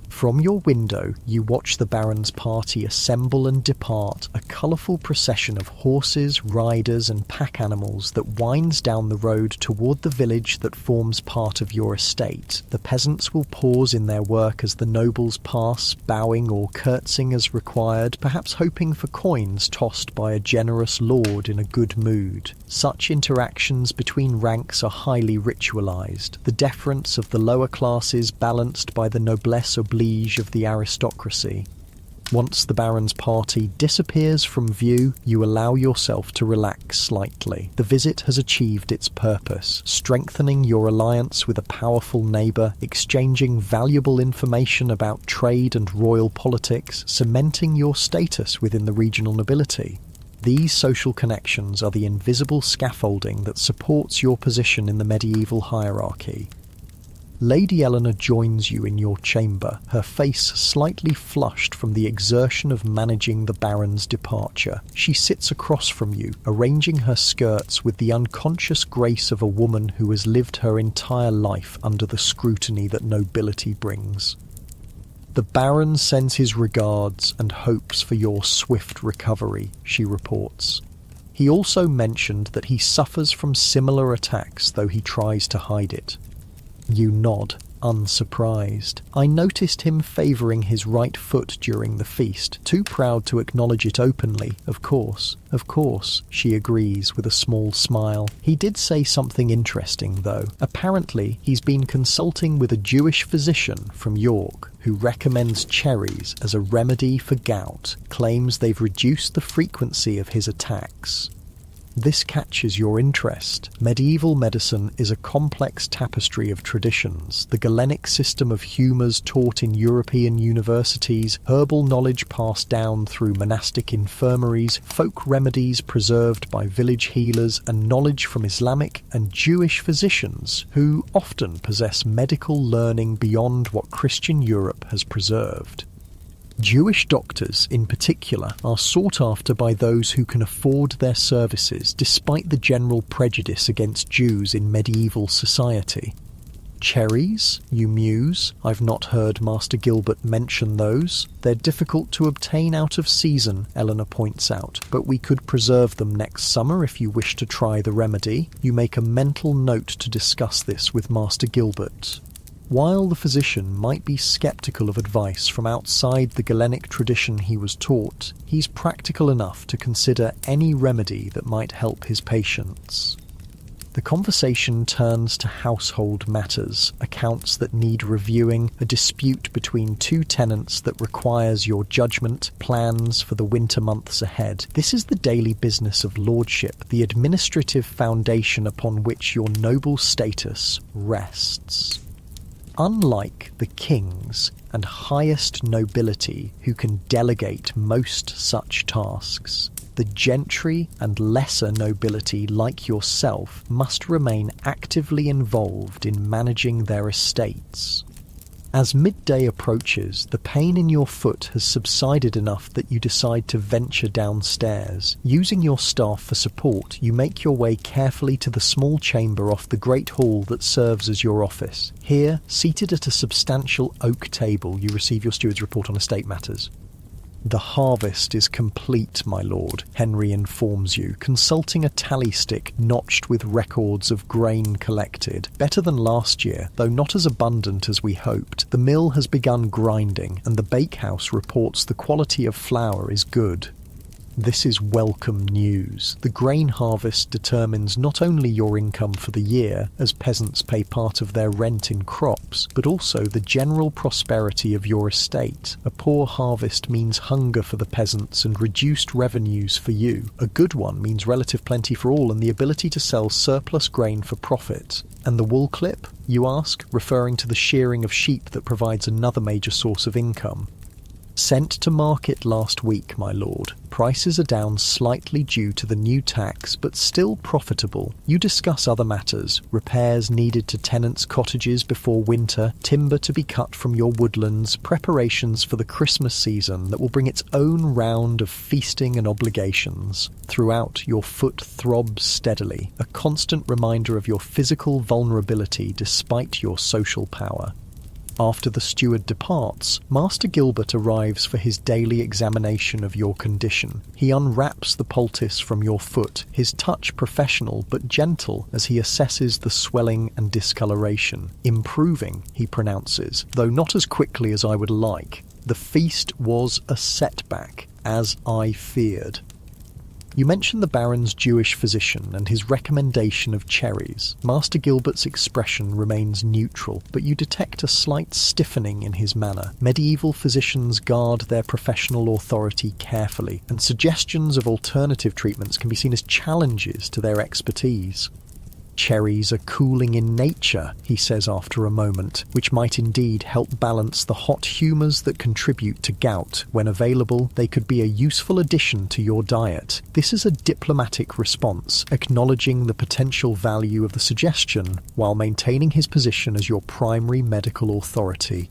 From your window, you watch the Baron's party assemble and depart, a colourful procession of horses, riders and pack animals that winds down the road toward the village that forms part of your estate. The peasants will pause in their work as the nobles pass, bowing or curtsying as required, perhaps hoping for coins tossed by a generous lord in a good mood. Such interactions between ranks are highly ritualised, the deference of the lower classes balanced by the noblesse oblige of the aristocracy. Once the Baron's party disappears from view, you allow yourself to relax slightly. The visit has achieved its purpose, strengthening your alliance with a powerful neighbour, exchanging valuable information about trade and royal politics, cementing your status within the regional nobility. These social connections are the invisible scaffolding that supports your position in the medieval hierarchy. Lady Eleanor joins you in your chamber, her face slightly flushed from the exertion of managing the Baron's departure. She sits across from you, arranging her skirts with the unconscious grace of a woman who has lived her entire life under the scrutiny that nobility brings. The Baron sends his regards and hopes for your swift recovery, she reports. He also mentioned that he suffers from similar attacks, though he tries to hide it. You nod, unsurprised. I noticed him favouring his right foot during the feast, too proud to acknowledge it openly. Of course, she agrees with a small smile. He did say something interesting, though. Apparently, he's been consulting with a Jewish physician from York who recommends cherries as a remedy for gout, claims they've reduced the frequency of his attacks. This catches your interest. Medieval medicine is a complex tapestry of traditions. The Galenic system of humours taught in European universities, herbal knowledge passed down through monastic infirmaries, folk remedies preserved by village healers, and knowledge from Islamic and Jewish physicians who often possess medical learning beyond what Christian Europe has preserved. Jewish doctors, in particular, are sought after by those who can afford their services, despite the general prejudice against Jews in medieval society. Cherries, you muse. I've not heard Master Gilbert mention those. They're difficult to obtain out of season, Eleanor points out, but we could preserve them next summer if you wish to try the remedy. You make a mental note to discuss this with Master Gilbert. While the physician might be sceptical of advice from outside the Galenic tradition he was taught, he's practical enough to consider any remedy that might help his patients. The conversation turns to household matters, accounts that need reviewing, a dispute between two tenants that requires your judgment, plans for the winter months ahead. This is the daily business of lordship, the administrative foundation upon which your noble status rests. Unlike the kings and highest nobility who can delegate most such tasks, The gentry and lesser nobility like yourself must remain actively involved in managing their estates. As midday approaches, the pain in your foot has subsided enough that you decide to venture downstairs. Using your staff for support, you make your way carefully to the small chamber off the great hall that serves as your office. Here, seated at a substantial oak table, you receive your steward's report on estate matters. "The harvest is complete, my lord," Henry informs you, consulting a tally stick notched with records of grain collected. "Better than last year, though not as abundant as we hoped. The mill has begun grinding, and the bakehouse reports the quality of flour is good." This is welcome news. The grain harvest determines not only your income for the year, as peasants pay part of their rent in crops, but also the general prosperity of your estate. A poor harvest means hunger for the peasants and reduced revenues for you. A good one means relative plenty for all and the ability to sell surplus grain for profit. "And the wool clip?" you ask, referring to the shearing of sheep that provides another major source of income. "Sent to market last week, my lord. Prices are down slightly due to the new tax, but still profitable. You discuss other matters: repairs needed to tenants' cottages before winter, timber to be cut from your woodlands, preparations for the Christmas season that will bring its own round of feasting and obligations. Throughout, your foot throbs steadily, a constant reminder of your physical vulnerability despite your social power." After the steward departs, Master Gilbert arrives for his daily examination of your condition. He unwraps the poultice from your foot, his touch professional but gentle as he assesses the swelling and discoloration. "Improving," he pronounces, "though not as quickly as I would like. The feast was a setback, as I feared." You mention the Baron's Jewish physician and his recommendation of cherries. Master Gilbert's expression remains neutral, but you detect a slight stiffening in his manner. Medieval physicians guard their professional authority carefully, and suggestions of alternative treatments can be seen as challenges to their expertise. "Cherries are cooling in nature," he says after a moment, "which might indeed help balance the hot humours that contribute to gout. When available, they could be a useful addition to your diet." This is a diplomatic response, acknowledging the potential value of the suggestion, while maintaining his position as your primary medical authority.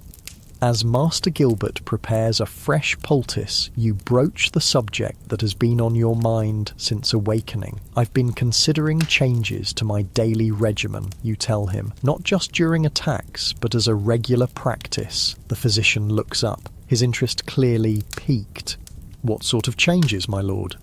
As Master Gilbert prepares a fresh poultice, you broach the subject that has been on your mind since awakening. "I've been considering changes to my daily regimen," you tell him, "not just during attacks, but as a regular practice." The physician looks up, his interest clearly piqued. "What sort of changes, my lord?"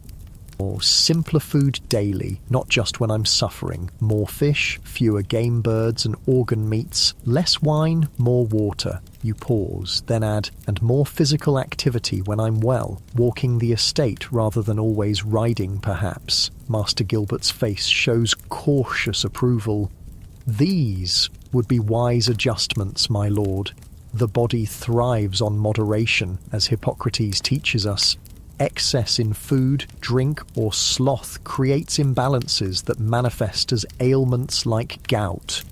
"Or simpler food daily, not just when I'm suffering. More fish, fewer game birds and organ meats, less wine, more water." You pause, then add, "and more physical activity when I'm well, walking the estate rather than always riding, perhaps." Master Gilbert's face shows cautious approval. "These would be wise adjustments, my lord. The body thrives on moderation, as Hippocrates teaches us. Excess in food, drink, or sloth creates imbalances that manifest as ailments like gout."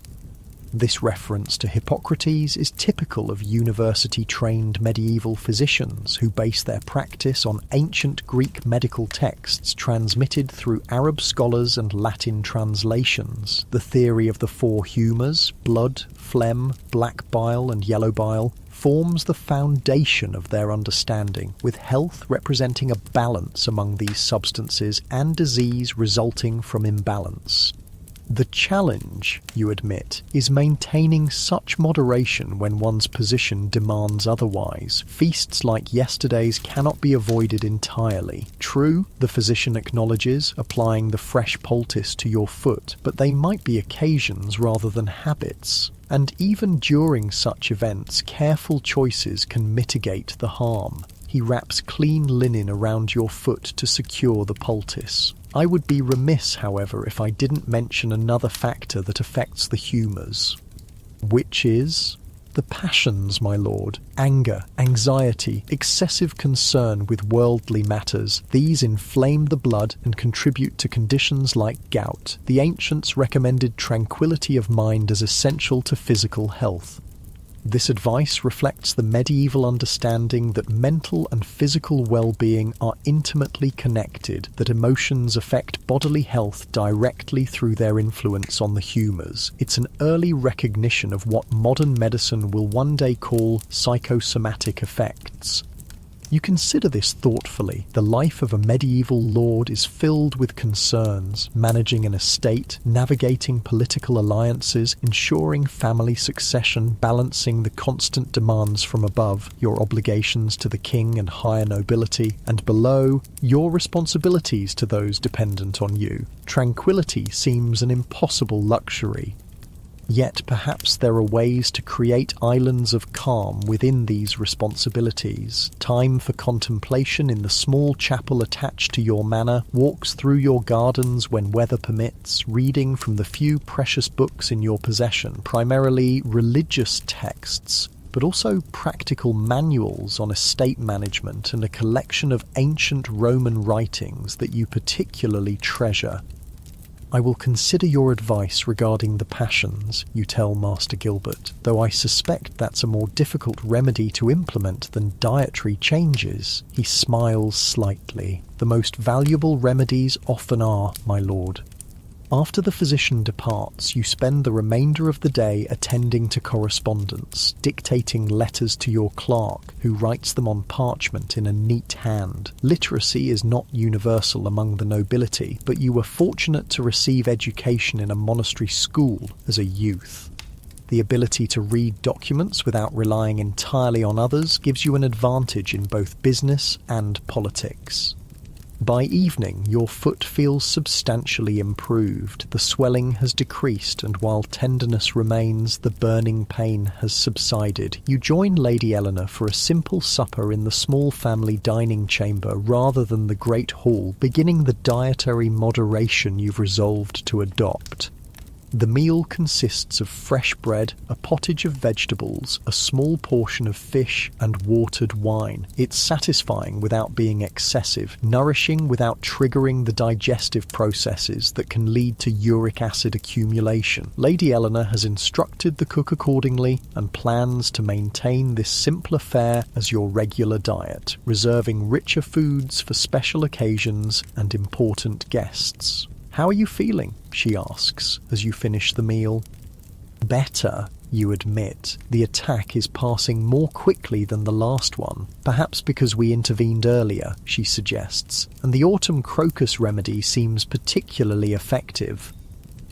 This reference to Hippocrates is typical of university-trained medieval physicians who base their practice on ancient Greek medical texts transmitted through Arab scholars and Latin translations. The theory of the four humours, blood, phlegm, black bile and yellow bile, forms the foundation of their understanding, with health representing a balance among these substances and disease resulting from imbalance. The challenge, you admit, is maintaining such moderation when one's position demands otherwise. Feasts like yesterday's cannot be avoided entirely. True, the physician acknowledges, applying the fresh poultice to your foot, but they might be occasions rather than habits. And even during such events, careful choices can mitigate the harm. He wraps clean linen around your foot to secure the poultice. I would be remiss, however, if I didn't mention another factor that affects the humours. Which is the passions, my lord. Anger, anxiety, excessive concern with worldly matters. These inflame the blood and contribute to conditions like gout. The ancients recommended tranquility of mind as essential to physical health. This advice reflects the medieval understanding that mental and physical well-being are intimately connected, that emotions affect bodily health directly through their influence on the humours. It's an early recognition of what modern medicine will one day call psychosomatic effects. You consider this thoughtfully. The life of a medieval lord is filled with concerns, managing an estate, navigating political alliances, ensuring family succession, balancing the constant demands from above, your obligations to the king and higher nobility, and below, your responsibilities to those dependent on you. Tranquility seems an impossible luxury. Yet perhaps there are ways to create islands of calm within these responsibilities. Time for contemplation in the small chapel attached to your manor, walks through your gardens when weather permits, reading from the few precious books in your possession, primarily religious texts, but also practical manuals on estate management and a collection of ancient Roman writings that you particularly treasure. I will consider your advice regarding the passions, you tell Master Gilbert, though I suspect that's a more difficult remedy to implement than dietary changes. He smiles slightly. The most valuable remedies often are, my lord. After the physician departs, you spend the remainder of the day attending to correspondence, dictating letters to your clerk, who writes them on parchment in a neat hand. Literacy is not universal among the nobility, but you were fortunate to receive education in a monastery school as a youth. The ability to read documents without relying entirely on others gives you an advantage in both business and politics. By evening, your foot feels substantially improved. The swelling has decreased, and while tenderness remains, the burning pain has subsided. You join Lady Eleanor for a simple supper in the small family dining chamber rather than the great hall, beginning the dietary moderation you've resolved to adopt. The meal consists of fresh bread, a pottage of vegetables, a small portion of fish, and watered wine. It's satisfying without being excessive, nourishing without triggering the digestive processes that can lead to uric acid accumulation. Lady Eleanor has instructed the cook accordingly and plans to maintain this simpler fare as your regular diet, reserving richer foods for special occasions and important guests. "How are you feeling?" she asks as you finish the meal. "Better," you admit. "The attack is passing more quickly than the last one, perhaps because we intervened earlier," she suggests, "and the autumn crocus remedy seems particularly effective."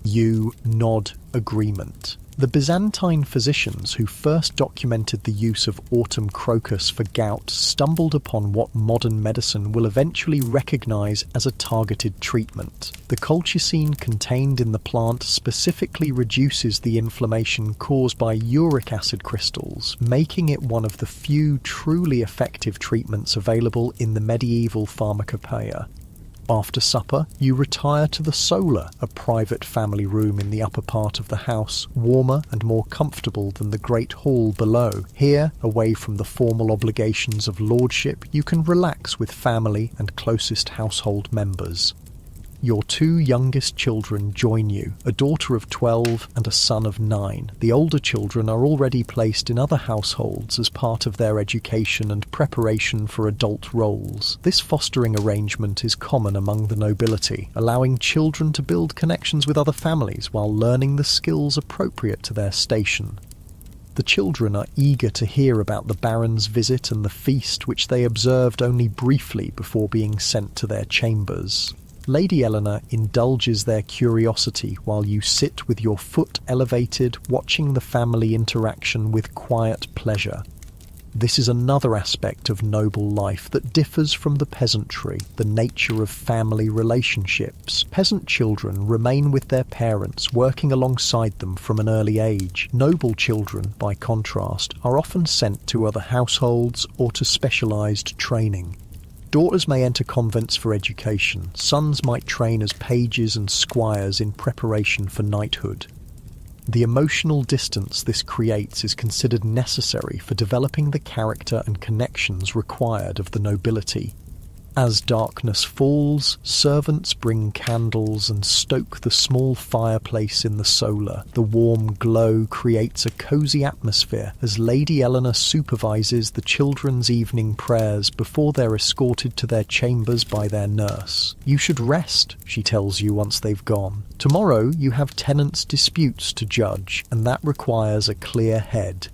You nod agreement. The Byzantine physicians who first documented the use of autumn crocus for gout stumbled upon what modern medicine will eventually recognize as a targeted treatment. The colchicine contained in the plant specifically reduces the inflammation caused by uric acid crystals, making it one of the few truly effective treatments available in the medieval pharmacopoeia. After supper, you retire to the solar, a private family room in the upper part of the house, warmer and more comfortable than the great hall below. Here, away from the formal obligations of lordship, you can relax with family and closest household members. Your two youngest children join you, a daughter of 12 and a son of 9. The older children are already placed in other households as part of their education and preparation for adult roles. This fostering arrangement is common among the nobility, allowing children to build connections with other families while learning the skills appropriate to their station. The children are eager to hear about the Baron's visit and the feast, which they observed only briefly before being sent to their chambers. Lady Eleanor indulges their curiosity while you sit with your foot elevated, watching the family interaction with quiet pleasure. This is another aspect of noble life that differs from the peasantry, the nature of family relationships. Peasant children remain with their parents, working alongside them from an early age. Noble children, by contrast, are often sent to other households or to specialized training. Daughters may enter convents for education. Sons might train as pages and squires in preparation for knighthood. The emotional distance this creates is considered necessary for developing the character and connections required of the nobility. As darkness falls, servants bring candles and stoke the small fireplace in the solar. The warm glow creates a cosy atmosphere as Lady Eleanor supervises the children's evening prayers before they're escorted to their chambers by their nurse. You should rest, she tells you once they've gone. Tomorrow you have tenants' disputes to judge, and that requires a clear head.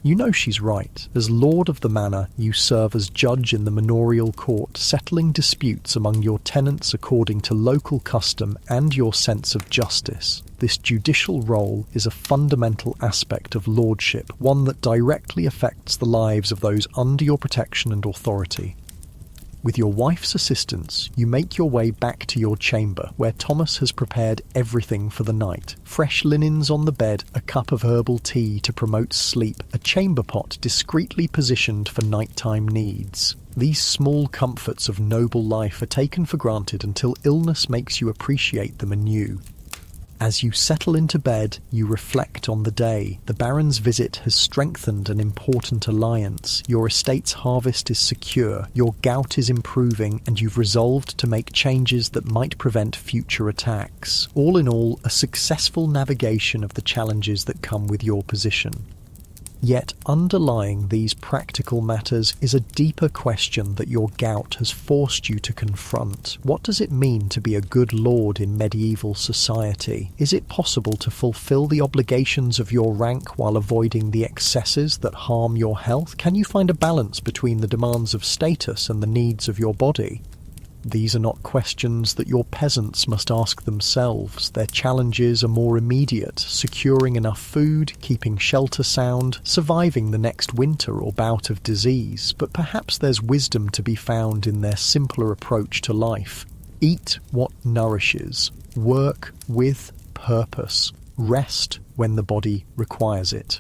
You know she's right. As lord of the manor, you serve as judge in the manorial court, settling disputes among your tenants according to local custom and your sense of justice. This judicial role is a fundamental aspect of lordship, one that directly affects the lives of those under your protection and authority. With your wife's assistance, you make your way back to your chamber, where Thomas has prepared everything for the night. Fresh linens on the bed, a cup of herbal tea to promote sleep, a chamber pot discreetly positioned for nighttime needs. These small comforts of noble life are taken for granted until illness makes you appreciate them anew. As you settle into bed, you reflect on the day. The Baron's visit has strengthened an important alliance. Your estate's harvest is secure, your gout is improving, and you've resolved to make changes that might prevent future attacks. All in all, a successful navigation of the challenges that come with your position. Yet underlying these practical matters is a deeper question that your gout has forced you to confront. What does it mean to be a good lord in medieval society? Is it possible to fulfill the obligations of your rank while avoiding the excesses that harm your health? Can you find a balance between the demands of status and the needs of your body? These are not questions that your peasants must ask themselves. Their challenges are more immediate: securing enough food, keeping shelter sound, surviving the next winter or bout of disease. But perhaps there's wisdom to be found in their simpler approach to life. Eat what nourishes. Work with purpose. Rest when the body requires it.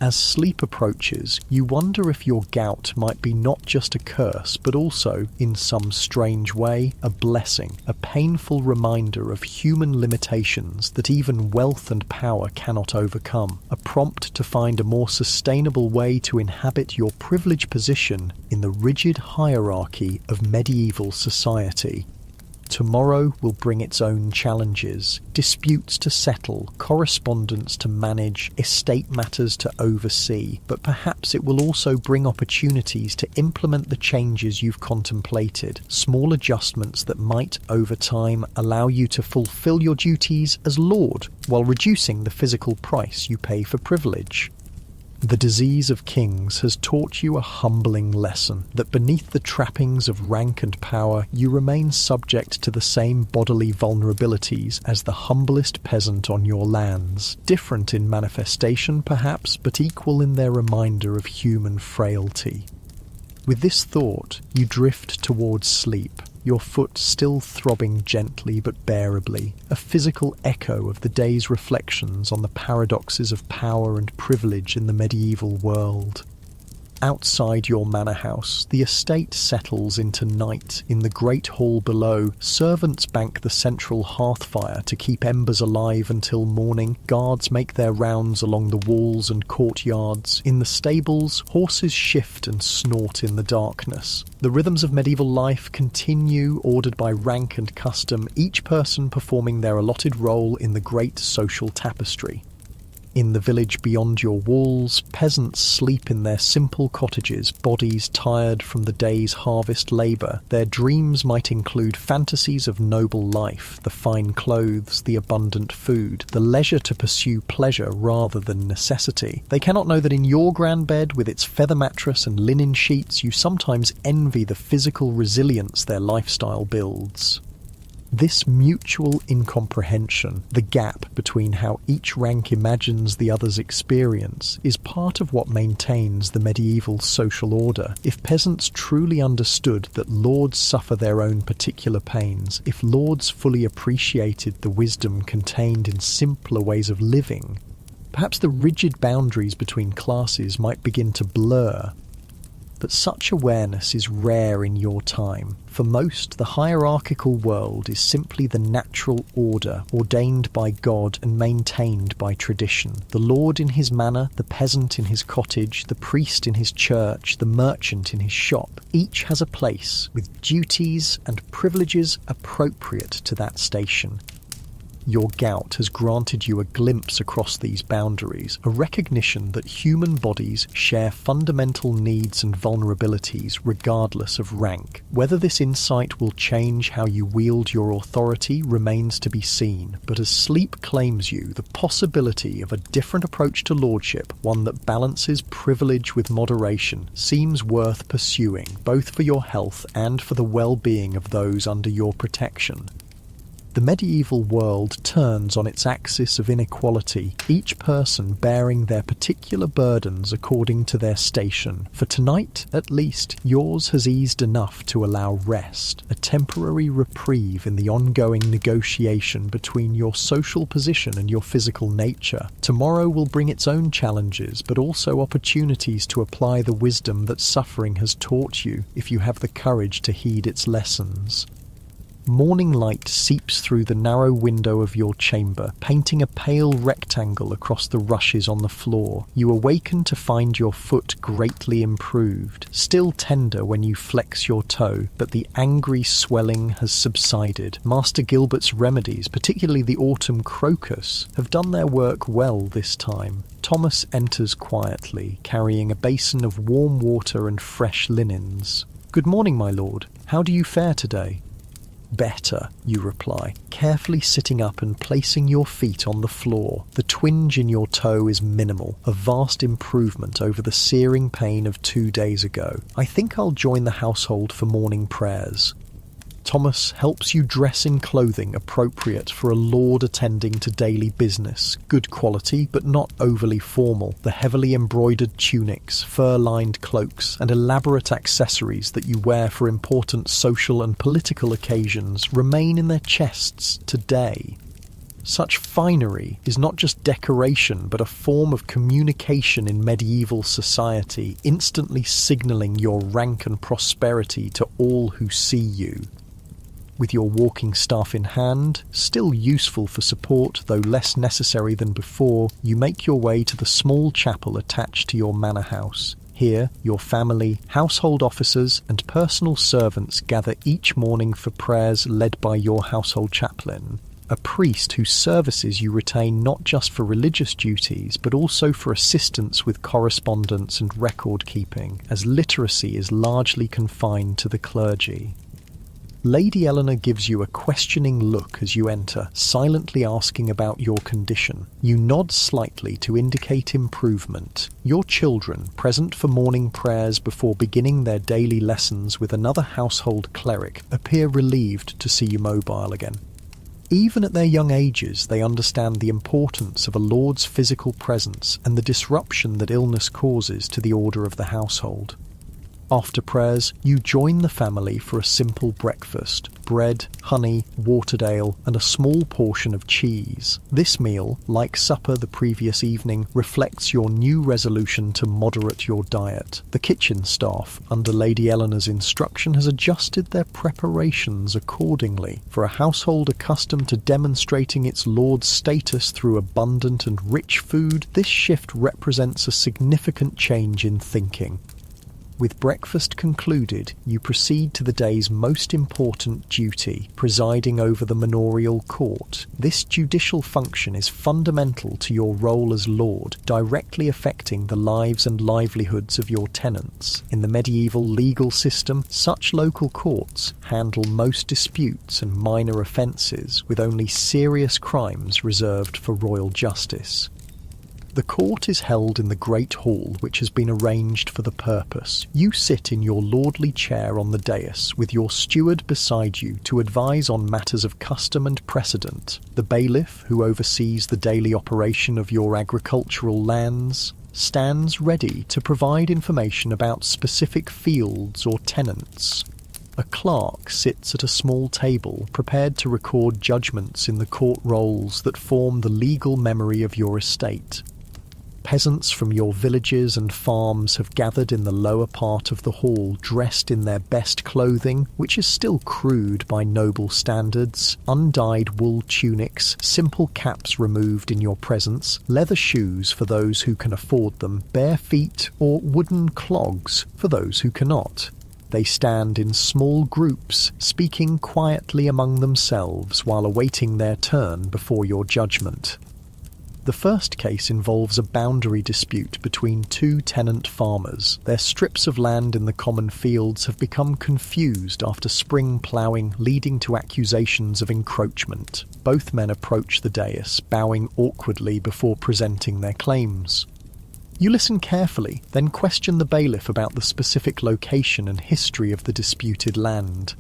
As sleep approaches, you wonder if your gout might be not just a curse, but also, in some strange way, a blessing, a painful reminder of human limitations that even wealth and power cannot overcome, a prompt to find a more sustainable way to inhabit your privileged position in the rigid hierarchy of medieval society. Tomorrow will bring its own challenges, disputes to settle, correspondence to manage, estate matters to oversee, but perhaps it will also bring opportunities to implement the changes you've contemplated, small adjustments that might, over time, allow you to fulfill your duties as lord, while reducing the physical price you pay for privilege. The disease of kings has taught you a humbling lesson, that beneath the trappings of rank and power you remain subject to the same bodily vulnerabilities as the humblest peasant on your lands, different in manifestation perhaps, but equal in their reminder of human frailty. With this thought, you drift towards sleep, your foot still throbbing gently but bearably, a physical echo of the day's reflections on the paradoxes of power and privilege in the medieval world. Outside your manor house, the estate settles into night. In the great hall below, servants bank the central hearth fire to keep embers alive until morning. Guards make their rounds along the walls and courtyards. In the stables, horses shift and snort in the darkness. The rhythms of medieval life continue, ordered by rank and custom, each person performing their allotted role in the great social tapestry. In the village beyond your walls, peasants sleep in their simple cottages, bodies tired from the day's harvest labour. Their dreams might include fantasies of noble life, the fine clothes, the abundant food, the leisure to pursue pleasure rather than necessity. They cannot know that in your grand bed, with its feather mattress and linen sheets, you sometimes envy the physical resilience their lifestyle builds. This mutual incomprehension, the gap between how each rank imagines the other's experience, is part of what maintains the medieval social order. If peasants truly understood that lords suffer their own particular pains, if lords fully appreciated the wisdom contained in simpler ways of living, perhaps the rigid boundaries between classes might begin to blur. But such awareness is rare in your time. For most, the hierarchical world is simply the natural order ordained by God and maintained by tradition. The lord in his manor, the peasant in his cottage, the priest in his church, the merchant in his shop. Each has a place, with duties and privileges appropriate to that station. Your gout has granted you a glimpse across these boundaries, a recognition that human bodies share fundamental needs and vulnerabilities regardless of rank. Whether this insight will change how you wield your authority remains to be seen, but as sleep claims you, the possibility of a different approach to lordship, one that balances privilege with moderation, seems worth pursuing, both for your health and for the well-being of those under your protection. The medieval world turns on its axis of inequality, each person bearing their particular burdens according to their station. For tonight, at least, yours has eased enough to allow rest, a temporary reprieve in the ongoing negotiation between your social position and your physical nature. Tomorrow will bring its own challenges, but also opportunities to apply the wisdom that suffering has taught you, if you have the courage to heed its lessons. Morning light seeps through the narrow window of your chamber, painting a pale rectangle across the rushes on the floor. You awaken to find your foot greatly improved, still tender when you flex your toe, but the angry swelling has subsided. Master Gilbert's remedies, particularly the autumn crocus, have done their work well this time. Thomas enters quietly, carrying a basin of warm water and fresh linens. "Good morning, my lord. How do you fare today?" "Better," you reply, carefully sitting up and placing your feet on the floor. The twinge in your toe is minimal, a vast improvement over the searing pain of 2 days ago. "I think I'll join the household for morning prayers." Thomas helps you dress in clothing appropriate for a lord attending to daily business, good quality but not overly formal. The heavily embroidered tunics, fur-lined cloaks, and elaborate accessories that you wear for important social and political occasions remain in their chests today. Such finery is not just decoration but a form of communication in medieval society, instantly signalling your rank and prosperity to all who see you. With your walking staff in hand, still useful for support though less necessary than before, you make your way to the small chapel attached to your manor house. Here, your family, household officers, and personal servants gather each morning for prayers led by your household chaplain, a priest whose services you retain not just for religious duties but also for assistance with correspondence and record-keeping, as literacy is largely confined to the clergy. Lady Eleanor gives you a questioning look as you enter, silently asking about your condition. You nod slightly to indicate improvement. Your children, present for morning prayers before beginning their daily lessons with another household cleric, appear relieved to see you mobile again. Even at their young ages, they understand the importance of a lord's physical presence and the disruption that illness causes to the order of the household. After prayers, you join the family for a simple breakfast: bread, honey, watered ale, and a small portion of cheese. This meal, like supper the previous evening, reflects your new resolution to moderate your diet. The kitchen staff, under Lady Eleanor's instruction, has adjusted their preparations accordingly. For a household accustomed to demonstrating its lord's status through abundant and rich food, this shift represents a significant change in thinking. With breakfast concluded, you proceed to the day's most important duty, presiding over the manorial court. This judicial function is fundamental to your role as lord, directly affecting the lives and livelihoods of your tenants. In the medieval legal system, such local courts handle most disputes and minor offences, with only serious crimes reserved for royal justice. The court is held in the great hall, which has been arranged for the purpose. You sit in your lordly chair on the dais, with your steward beside you to advise on matters of custom and precedent. The bailiff, who oversees the daily operation of your agricultural lands, stands ready to provide information about specific fields or tenants. A clerk sits at a small table, prepared to record judgments in the court rolls that form the legal memory of your estate. Peasants from your villages and farms have gathered in the lower part of the hall, dressed in their best clothing, which is still crude by noble standards, undyed wool tunics, simple caps removed in your presence, leather shoes for those who can afford them, bare feet, or wooden clogs for those who cannot. They stand in small groups, speaking quietly among themselves while awaiting their turn before your judgment. The first case involves a boundary dispute between two tenant farmers. Their strips of land in the common fields have become confused after spring ploughing, leading to accusations of encroachment. Both men approach the dais, bowing awkwardly before presenting their claims. You listen carefully, then question the bailiff about the specific location and history of the disputed land.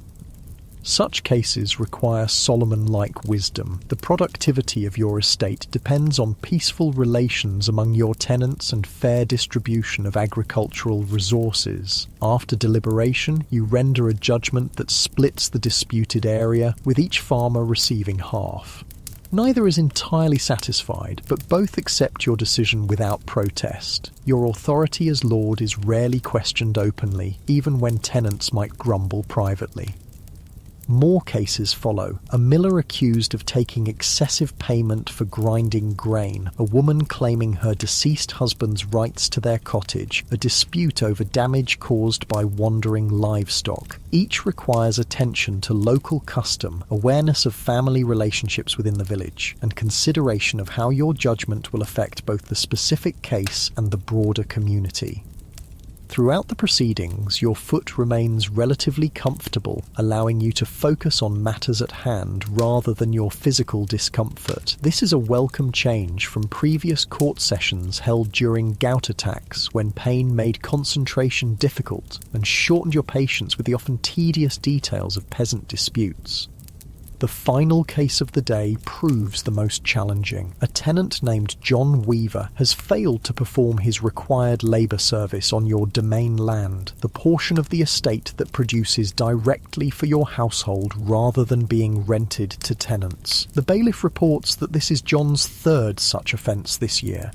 Such cases require Solomon-like wisdom. The productivity of your estate depends on peaceful relations among your tenants and fair distribution of agricultural resources. After deliberation, you render a judgment that splits the disputed area, with each farmer receiving half. Neither is entirely satisfied, but both accept your decision without protest. Your authority as lord is rarely questioned openly, even when tenants might grumble privately. More cases follow. A miller accused of taking excessive payment for grinding grain, a woman claiming her deceased husband's rights to their cottage, a dispute over damage caused by wandering livestock. Each requires attention to local custom, awareness of family relationships within the village, and consideration of how your judgment will affect both the specific case and the broader community. Throughout the proceedings, your foot remains relatively comfortable, allowing you to focus on matters at hand rather than your physical discomfort. This is a welcome change from previous court sessions held during gout attacks, when pain made concentration difficult and shortened your patience with the often tedious details of peasant disputes. The final case of the day proves the most challenging. A tenant named John Weaver has failed to perform his required labour service on your domain land, the portion of the estate that produces directly for your household rather than being rented to tenants. The bailiff reports that this is John's third such offence this year.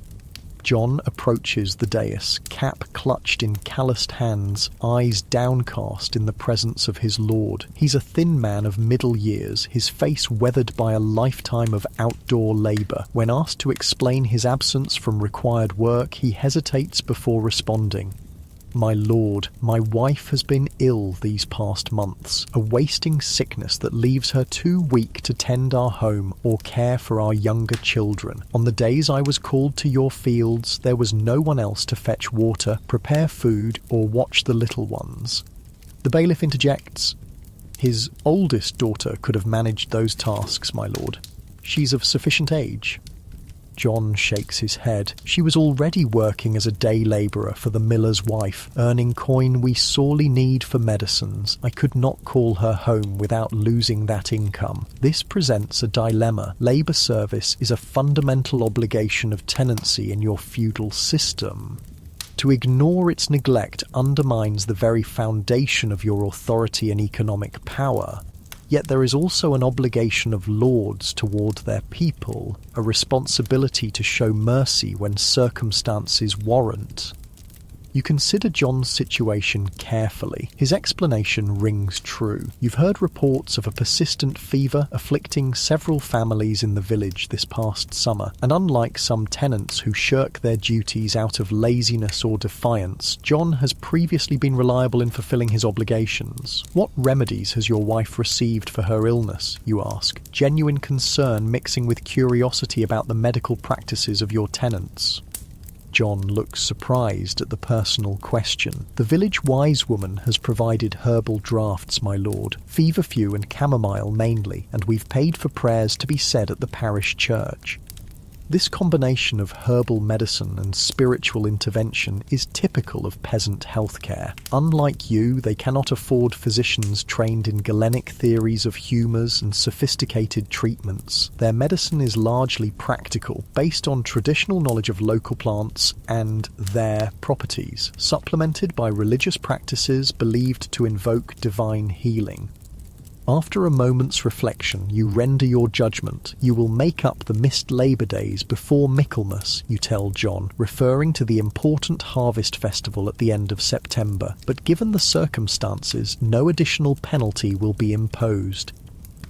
John approaches the dais, cap clutched in calloused hands, eyes downcast in the presence of his lord. He's a thin man of middle years, his face weathered by a lifetime of outdoor labour. When asked to explain his absence from required work, he hesitates before responding. "My lord, my wife has been ill these past months, a wasting sickness that leaves her too weak to tend our home or care for our younger children. On the days I was called to your fields, there was no one else to fetch water, prepare food, or watch the little ones." The bailiff interjects, "His oldest daughter could have managed those tasks, my lord. She's of sufficient age." John shakes his head. "She was already working as a day labourer for the miller's wife, earning coin we sorely need for medicines. I could not call her home without losing that income. This presents a dilemma. Labour service is a fundamental obligation of tenancy in your feudal system. To ignore its neglect undermines the very foundation of your authority and economic power. Yet there is also an obligation of lords toward their people, a responsibility to show mercy when circumstances warrant." You consider John's situation carefully. His explanation rings true. You've heard reports of a persistent fever afflicting several families in the village this past summer, and unlike some tenants who shirk their duties out of laziness or defiance, John has previously been reliable in fulfilling his obligations. "What remedies has your wife received for her illness?" you ask, genuine concern mixing with curiosity about the medical practices of your tenants. John looks surprised at the personal question. "The village wise woman has provided herbal draughts, my lord, feverfew and chamomile mainly, and we've paid for prayers to be said at the parish church." This combination of herbal medicine and spiritual intervention is typical of peasant healthcare. Unlike you, they cannot afford physicians trained in Galenic theories of humours and sophisticated treatments. Their medicine is largely practical, based on traditional knowledge of local plants and their properties, supplemented by religious practices believed to invoke divine healing. After a moment's reflection, you render your judgment. You will make up the missed Labour Days before Michaelmas, you tell John, referring to the important harvest festival at the end of September. But given the circumstances, no additional penalty will be imposed.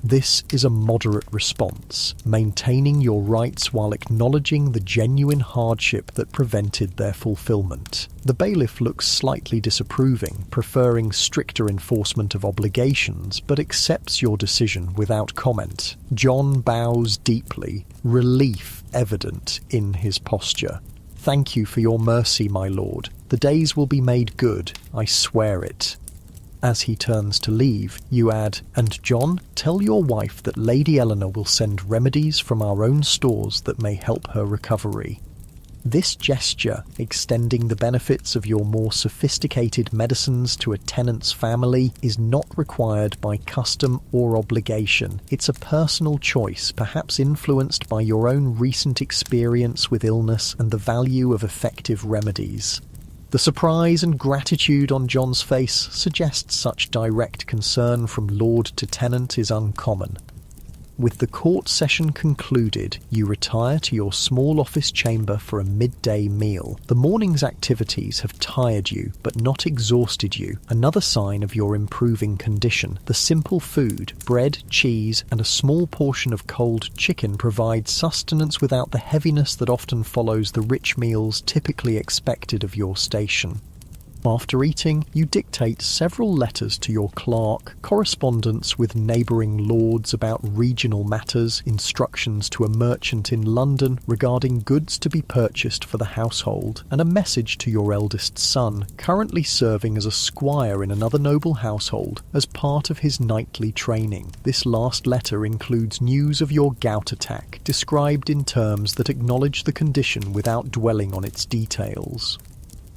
This is a moderate response, maintaining your rights while acknowledging the genuine hardship that prevented their fulfilment. The bailiff looks slightly disapproving, preferring stricter enforcement of obligations, but accepts your decision without comment. John bows deeply, relief evident in his posture. "Thank you for your mercy, my lord. The days will be made good, I swear it." As he turns to leave, you add, "And John, tell your wife that Lady Eleanor will send remedies from our own stores that may help her recovery." This gesture, extending the benefits of your more sophisticated medicines to a tenant's family, is not required by custom or obligation. It's a personal choice, perhaps influenced by your own recent experience with illness and the value of effective remedies. The surprise and gratitude on John's face suggests such direct concern from lord to tenant is uncommon. With the court session concluded, you retire to your small office chamber for a midday meal. The morning's activities have tired you, but not exhausted you. Another sign of your improving condition. The simple food, bread, cheese, and a small portion of cold chicken provide sustenance without the heaviness that often follows the rich meals typically expected of your station. After eating, you dictate several letters to your clerk, correspondence with neighbouring lords about regional matters, instructions to a merchant in London regarding goods to be purchased for the household, and a message to your eldest son, currently serving as a squire in another noble household, as part of his knightly training. This last letter includes news of your gout attack, described in terms that acknowledge the condition without dwelling on its details.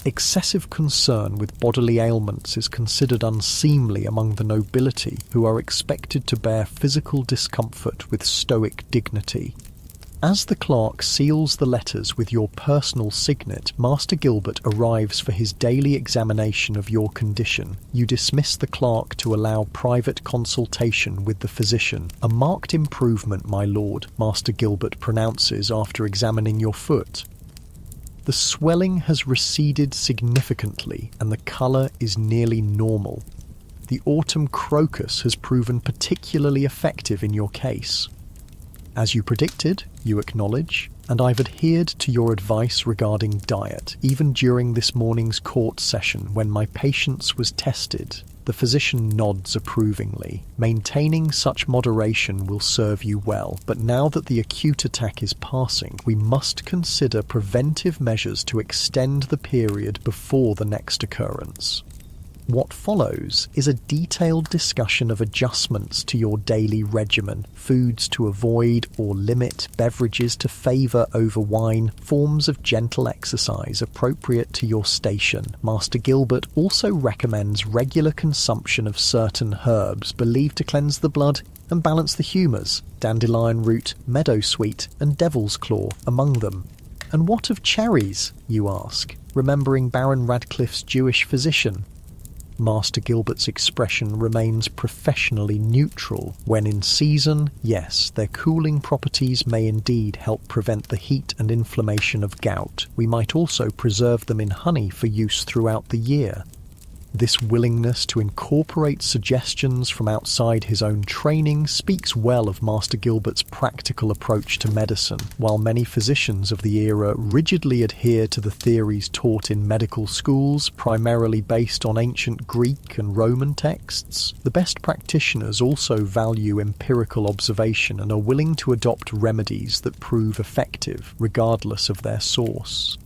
Excessive concern with bodily ailments is considered unseemly among the nobility, who are expected to bear physical discomfort with stoic dignity. As the clerk seals the letters with your personal signet, Master Gilbert arrives for his daily examination of your condition. You dismiss the clerk to allow private consultation with the physician. "A marked improvement, my lord," Master Gilbert pronounces after examining your foot. The swelling has receded significantly and the colour is nearly normal. The autumn crocus has proven particularly effective in your case. As you predicted, you acknowledge, and I've adhered to your advice regarding diet, even during this morning's court session when my patience was tested. The physician nods approvingly. Maintaining such moderation will serve you well, but now that the acute attack is passing, we must consider preventive measures to extend the period before the next occurrence. What follows is a detailed discussion of adjustments to your daily regimen, foods to avoid or limit, beverages to favour over wine, forms of gentle exercise appropriate to your station. Master Gilbert also recommends regular consumption of certain herbs believed to cleanse the blood and balance the humours, dandelion root, meadowsweet, and devil's claw among them. And what of cherries, you ask, remembering Baron Radcliffe's Jewish physician? Master Gilbert's expression remains professionally neutral. When in season, yes, their cooling properties may indeed help prevent the heat and inflammation of gout. We might also preserve them in honey for use throughout the year. This willingness to incorporate suggestions from outside his own training speaks well of Master Gilbert's practical approach to medicine. While many physicians of the era rigidly adhere to the theories taught in medical schools, primarily based on ancient Greek and Roman texts, the best practitioners also value empirical observation and are willing to adopt remedies that prove effective, regardless of their source.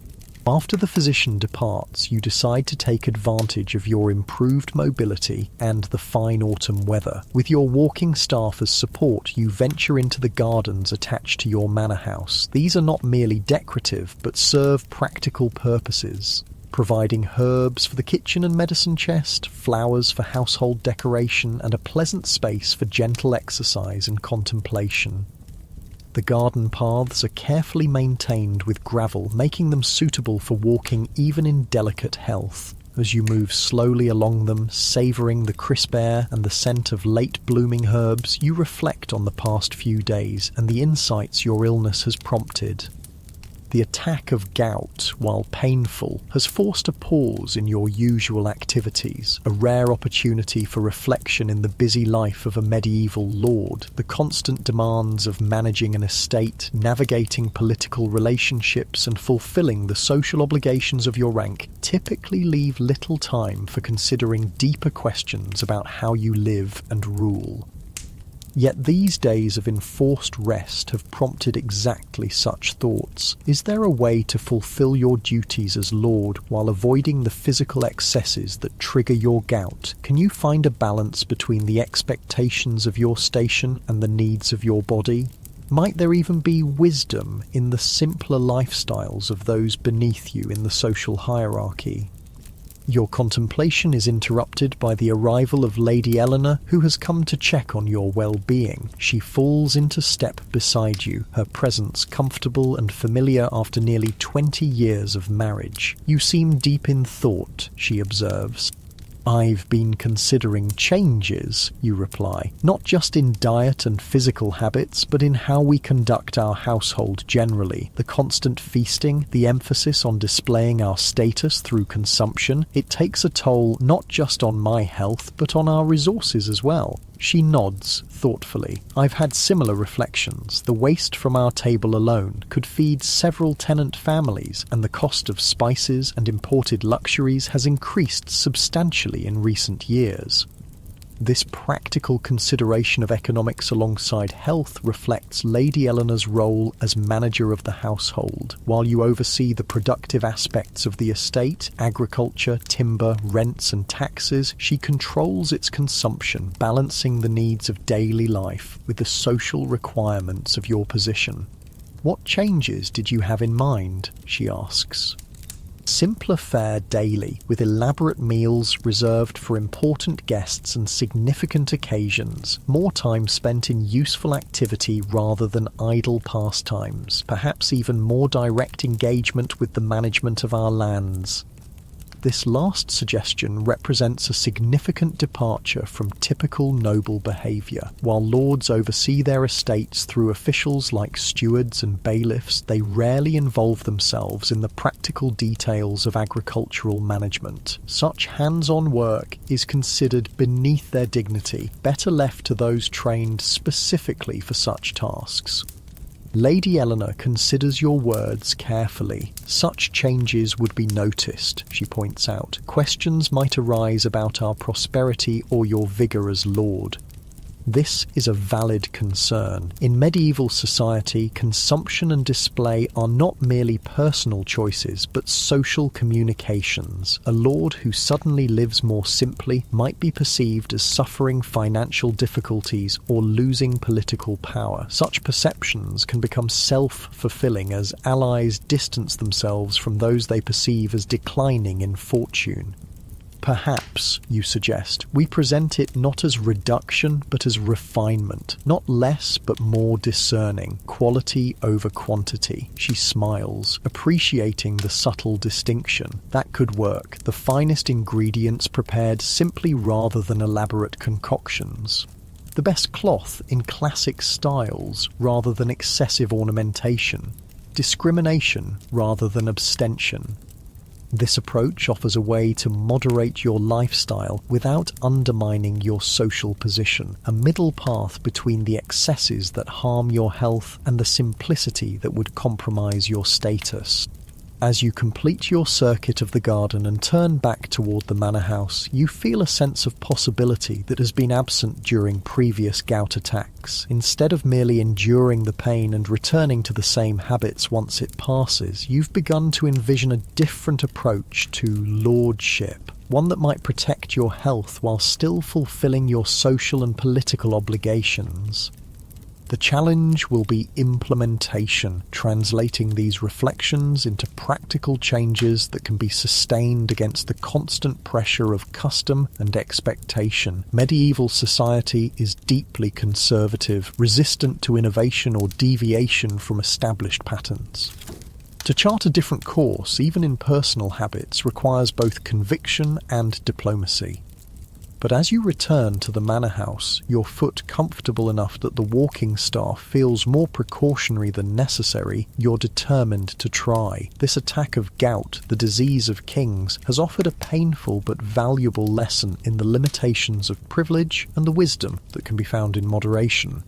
After the physician departs, you decide to take advantage of your improved mobility and the fine autumn weather. With your walking staff as support, you venture into the gardens attached to your manor house. These are not merely decorative, but serve practical purposes, providing herbs for the kitchen and medicine chest, flowers for household decoration, and a pleasant space for gentle exercise and contemplation. The garden paths are carefully maintained with gravel, making them suitable for walking even in delicate health. As you move slowly along them, savouring the crisp air and the scent of late-blooming herbs, you reflect on the past few days and the insights your illness has prompted. The attack of gout, while painful, has forced a pause in your usual activities, a rare opportunity for reflection in the busy life of a medieval lord. The constant demands of managing an estate, navigating political relationships, and fulfilling the social obligations of your rank typically leave little time for considering deeper questions about how you live and rule. Yet these days of enforced rest have prompted exactly such thoughts. Is there a way to fulfill your duties as Lord while avoiding the physical excesses that trigger your gout? Can you find a balance between the expectations of your station and the needs of your body? Might there even be wisdom in the simpler lifestyles of those beneath you in the social hierarchy? Your contemplation is interrupted by the arrival of Lady Eleanor, who has come to check on your well-being. She falls into step beside you, her presence comfortable and familiar after nearly 20 years of marriage. You seem deep in thought, she observes. I've been considering changes, you reply, not just in diet and physical habits, but in how we conduct our household generally. The constant feasting, the emphasis on displaying our status through consumption, it takes a toll not just on my health, but on our resources as well. She nods thoughtfully. I've had similar reflections. The waste from our table alone could feed several tenant families, and the cost of spices and imported luxuries has increased substantially in recent years. This practical consideration of economics alongside health reflects Lady Eleanor's role as manager of the household. While you oversee the productive aspects of the estate, agriculture, timber, rents and taxes, she controls its consumption, balancing the needs of daily life with the social requirements of your position. What changes did you have in mind? She asks. Simpler fare daily, with elaborate meals reserved for important guests and significant occasions, more time spent in useful activity rather than idle pastimes, perhaps even more direct engagement with the management of our lands. This last suggestion represents a significant departure from typical noble behaviour. While lords oversee their estates through officials like stewards and bailiffs, they rarely involve themselves in the practical details of agricultural management. Such hands-on work is considered beneath their dignity, better left to those trained specifically for such tasks. Lady Eleanor considers your words carefully. Such changes would be noticed, she points out. Questions might arise about our prosperity or your vigour as lord. This is a valid concern. In medieval society, consumption and display are not merely personal choices, but social communications. A lord who suddenly lives more simply might be perceived as suffering financial difficulties or losing political power. Such perceptions can become self-fulfilling as allies distance themselves from those they perceive as declining in fortune. Perhaps, you suggest, we present it not as reduction but as refinement, not less but more discerning, quality over quantity. She smiles, appreciating the subtle distinction. That could work, the finest ingredients prepared simply rather than elaborate concoctions. The best cloth in classic styles rather than excessive ornamentation. Discrimination rather than abstention. This approach offers a way to moderate your lifestyle without undermining your social position, a middle path between the excesses that harm your health and the simplicity that would compromise your status. As you complete your circuit of the garden and turn back toward the manor house, you feel a sense of possibility that has been absent during previous gout attacks. Instead of merely enduring the pain and returning to the same habits once it passes, you've begun to envision a different approach to lordship, one that might protect your health while still fulfilling your social and political obligations. The challenge will be implementation, translating these reflections into practical changes that can be sustained against the constant pressure of custom and expectation. Medieval society is deeply conservative, resistant to innovation or deviation from established patterns. To chart a different course, even in personal habits, requires both conviction and diplomacy. But as you return to the manor house, your foot comfortable enough that the walking staff feels more precautionary than necessary, you're determined to try. This attack of gout, the disease of kings, has offered a painful but valuable lesson in the limitations of privilege and the wisdom that can be found in moderation.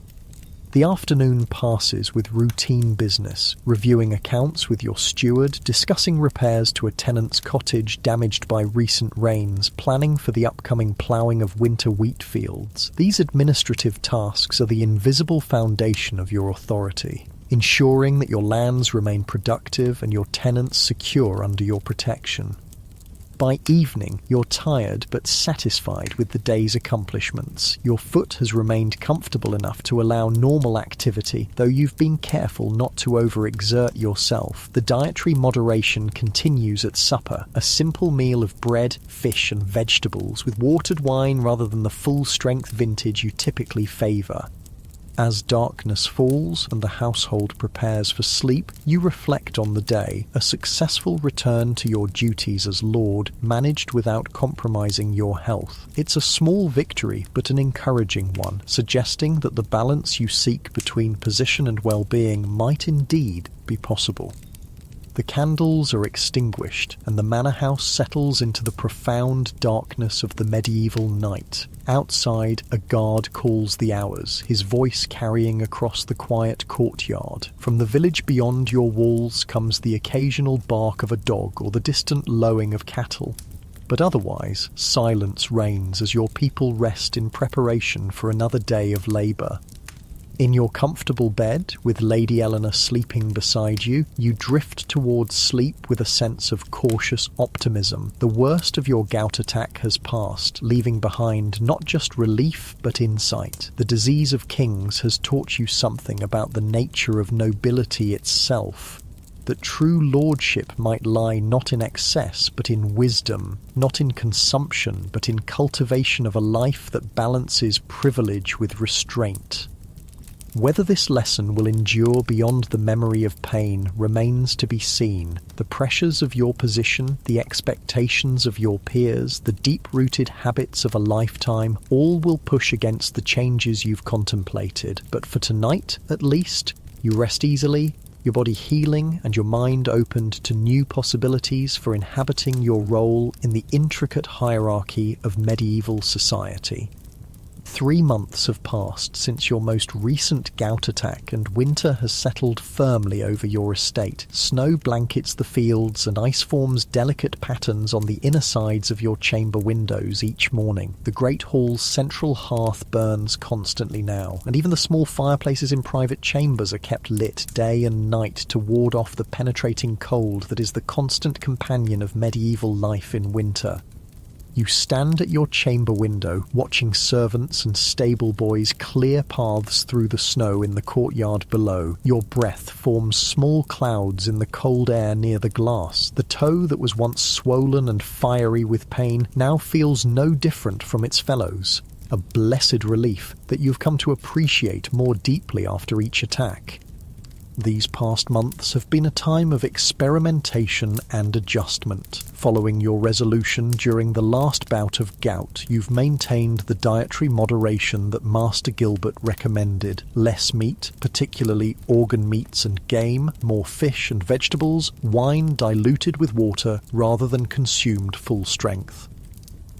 The afternoon passes with routine business, reviewing accounts with your steward, discussing repairs to a tenant's cottage damaged by recent rains, planning for the upcoming ploughing of winter wheat fields. These administrative tasks are the invisible foundation of your authority, ensuring that your lands remain productive and your tenants secure under your protection. By evening, you're tired but satisfied with the day's accomplishments. Your foot has remained comfortable enough to allow normal activity, though you've been careful not to overexert yourself. The dietary moderation continues at supper, a simple meal of bread, fish and vegetables, with watered wine rather than the full-strength vintage you typically favour. As darkness falls and the household prepares for sleep, you reflect on the day, a successful return to your duties as Lord, managed without compromising your health. It's a small victory, but an encouraging one, suggesting that the balance you seek between position and well-being might indeed be possible. The candles are extinguished, and the manor house settles into the profound darkness of the medieval night. Outside, a guard calls the hours, his voice carrying across the quiet courtyard. From the village beyond your walls comes the occasional bark of a dog or the distant lowing of cattle. But otherwise, silence reigns as your people rest in preparation for another day of labour. In your comfortable bed, with Lady Eleanor sleeping beside you, you drift towards sleep with a sense of cautious optimism. The worst of your gout attack has passed, leaving behind not just relief but insight. The disease of kings has taught you something about the nature of nobility itself. That true lordship might lie not in excess but in wisdom, not in consumption but in cultivation of a life that balances privilege with restraint. Whether this lesson will endure beyond the memory of pain remains to be seen. The pressures of your position, the expectations of your peers, the deep-rooted habits of a lifetime, all will push against the changes you've contemplated. But for tonight, at least, you rest easily, your body healing and your mind opened to new possibilities for inhabiting your role in the intricate hierarchy of medieval society. 3 months have passed since your most recent gout attack, and winter has settled firmly over your estate. Snow blankets the fields, and ice forms delicate patterns on the inner sides of your chamber windows each morning. The great hall's central hearth burns constantly now, and even the small fireplaces in private chambers are kept lit day and night to ward off the penetrating cold that is the constant companion of medieval life in winter. You stand at your chamber window, watching servants and stable boys clear paths through the snow in the courtyard below. Your breath forms small clouds in the cold air near the glass. The toe that was once swollen and fiery with pain now feels no different from its fellows. A blessed relief that you've come to appreciate more deeply after each attack. These past months have been a time of experimentation and adjustment. Following your resolution during the last bout of gout, you've maintained the dietary moderation that Master Gilbert recommended. Less meat, particularly organ meats and game, more fish and vegetables, wine diluted with water rather than consumed full strength.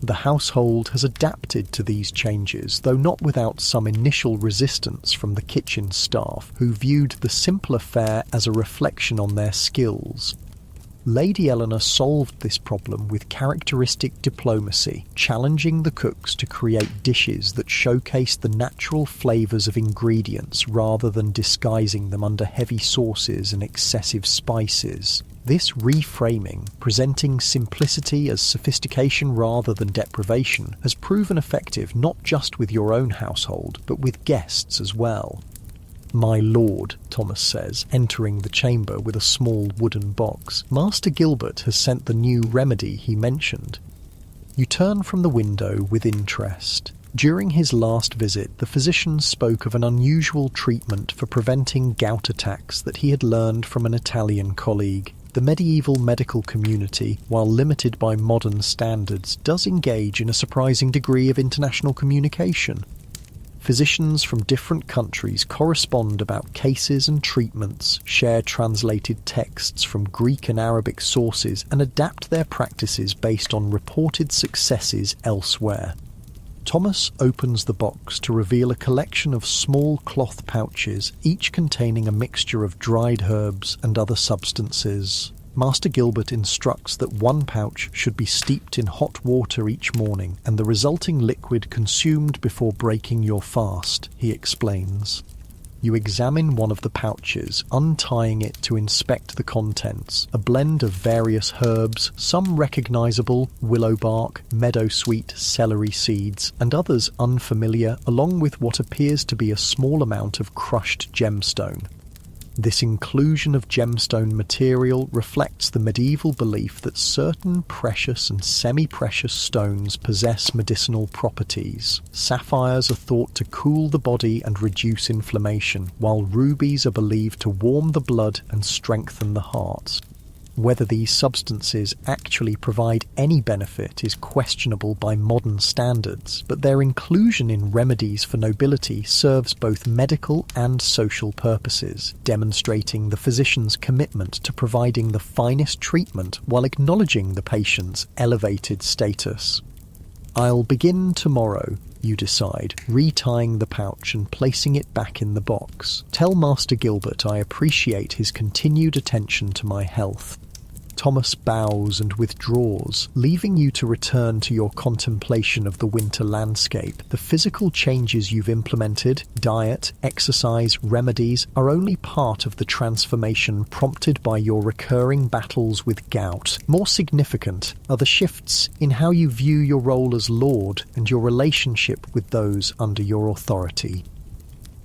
The household has adapted to these changes, though not without some initial resistance from the kitchen staff, who viewed the simpler fare as a reflection on their skills. Lady Eleanor solved this problem with characteristic diplomacy, challenging the cooks to create dishes that showcase the natural flavours of ingredients rather than disguising them under heavy sauces and excessive spices. This reframing, presenting simplicity as sophistication rather than deprivation, has proven effective not just with your own household, but with guests as well. "My lord," Thomas says, entering the chamber with a small wooden box. "Master Gilbert has sent the new remedy he mentioned." You turn from the window with interest. During his last visit, the physician spoke of an unusual treatment for preventing gout attacks that he had learned from an Italian colleague. The medieval medical community, while limited by modern standards, does engage in a surprising degree of international communication. Physicians from different countries correspond about cases and treatments, share translated texts from Greek and Arabic sources, and adapt their practices based on reported successes elsewhere. Thomas opens the box to reveal a collection of small cloth pouches, each containing a mixture of dried herbs and other substances. Master Gilbert instructs that one pouch should be steeped in hot water each morning and the resulting liquid consumed before breaking your fast, he explains. You examine one of the pouches, untying it to inspect the contents, a blend of various herbs, some recognisable, willow bark, meadowsweet, celery seeds, and others unfamiliar, along with what appears to be a small amount of crushed gemstone. This inclusion of gemstone material reflects the medieval belief that certain precious and semi-precious stones possess medicinal properties. Sapphires are thought to cool the body and reduce inflammation, while rubies are believed to warm the blood and strengthen the heart. Whether these substances actually provide any benefit is questionable by modern standards, but their inclusion in remedies for nobility serves both medical and social purposes, demonstrating the physician's commitment to providing the finest treatment while acknowledging the patient's elevated status. I'll begin tomorrow, you decide, retying the pouch and placing it back in the box. Tell Master Gilbert I appreciate his continued attention to my health. Thomas bows and withdraws, leaving you to return to your contemplation of the winter landscape. The physical changes you've implemented, diet, exercise, remedies, are only part of the transformation prompted by your recurring battles with gout. More significant are the shifts in how you view your role as Lord and your relationship with those under your authority.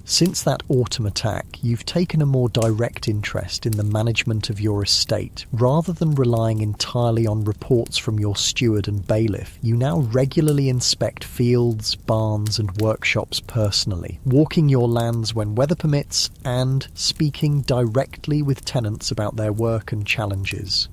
Since that autumn attack, you've taken a more direct interest in the management of your estate. Rather than relying entirely on reports from your steward and bailiff, you now regularly inspect fields, barns and workshops personally, walking your lands when weather permits and speaking directly with tenants about their work and challenges.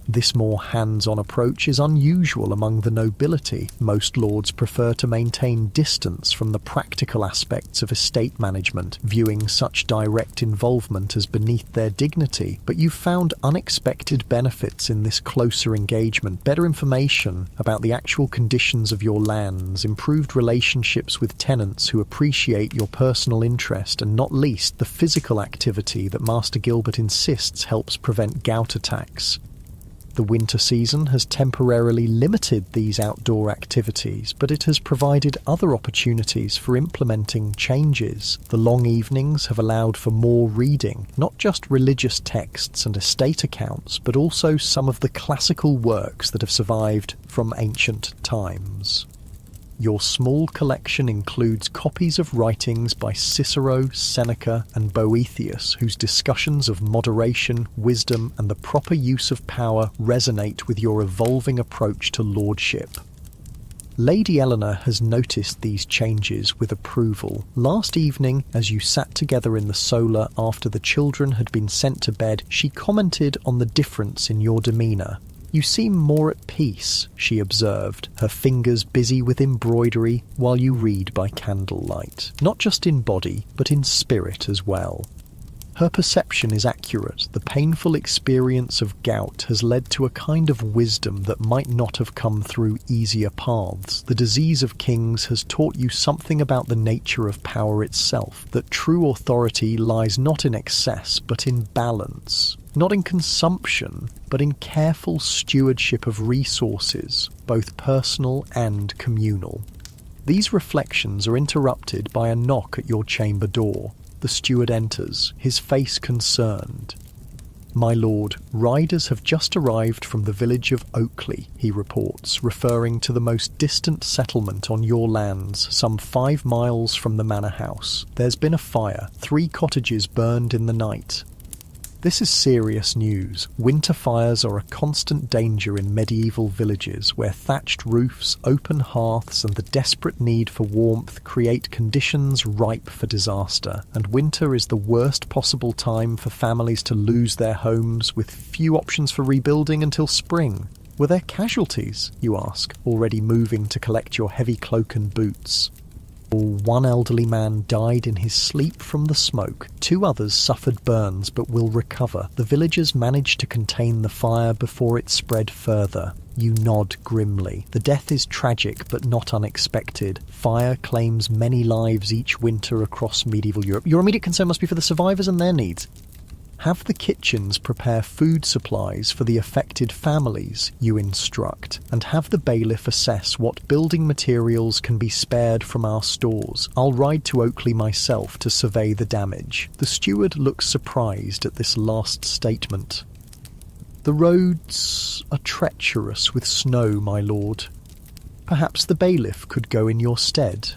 This more hands-on approach is unusual among the nobility. Most lords prefer to maintain distance from the practical aspects of estate management, viewing such direct involvement as beneath their dignity. But you've found unexpected benefits in this closer engagement, better information about the actual conditions of your lands, improved relationships with tenants who appreciate your personal interest, and not least the physical activity that Master Gilbert insists helps prevent gout attacks. The winter season has temporarily limited these outdoor activities, but it has provided other opportunities for implementing changes. The long evenings have allowed for more reading, not just religious texts and estate accounts, but also some of the classical works that have survived from ancient times. Your small collection includes copies of writings by Cicero, Seneca, and Boethius, whose discussions of moderation, wisdom, and the proper use of power resonate with your evolving approach to lordship. Lady Eleanor has noticed these changes with approval. Last evening, as you sat together in the solar after the children had been sent to bed, she commented on the difference in your demeanour. "You seem more at peace," she observed, her fingers busy with embroidery while you read by candlelight, not just in body, but in spirit as well. Her perception is accurate. The painful experience of gout has led to a kind of wisdom that might not have come through easier paths. The disease of kings has taught you something about the nature of power itself, that true authority lies not in excess, but in balance. Not in consumption, but in careful stewardship of resources, both personal and communal. These reflections are interrupted by a knock at your chamber door. The steward enters, his face concerned. "My lord, riders have just arrived from the village of Oakley," he reports, referring to the most distant settlement on your lands, some 5 miles from the manor house. "There's been a fire, 3 cottages burned in the night." This is serious news. Winter fires are a constant danger in medieval villages where thatched roofs, open hearths, and the desperate need for warmth create conditions ripe for disaster. And winter is the worst possible time for families to lose their homes, with few options for rebuilding until spring. Were there casualties, you ask, already moving to collect your heavy cloak and boots? One elderly man died in his sleep from the smoke. 2 others suffered burns but will recover. The villagers managed to contain the fire before it spread further. You nod grimly. The death is tragic but not unexpected. Fire claims many lives each winter across medieval Europe. Your immediate concern must be for the survivors and their needs. Have the kitchens prepare food supplies for the affected families, you instruct, and have the bailiff assess what building materials can be spared from our stores. I'll ride to Oakley myself to survey the damage. The steward looks surprised at this last statement. The roads are treacherous with snow, my lord. Perhaps the bailiff could go in your stead.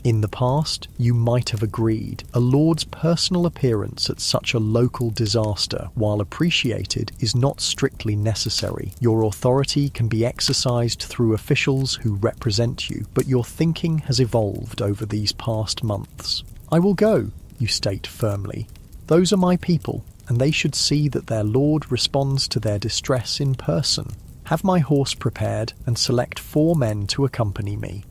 In the past, you might have agreed. A lord's personal appearance at such a local disaster, while appreciated, is not strictly necessary. Your authority can be exercised through officials who represent you, but your thinking has evolved over these past months. I will go, you state firmly. Those are my people, and they should see that their lord responds to their distress in person. Have my horse prepared and select 4 men to accompany me.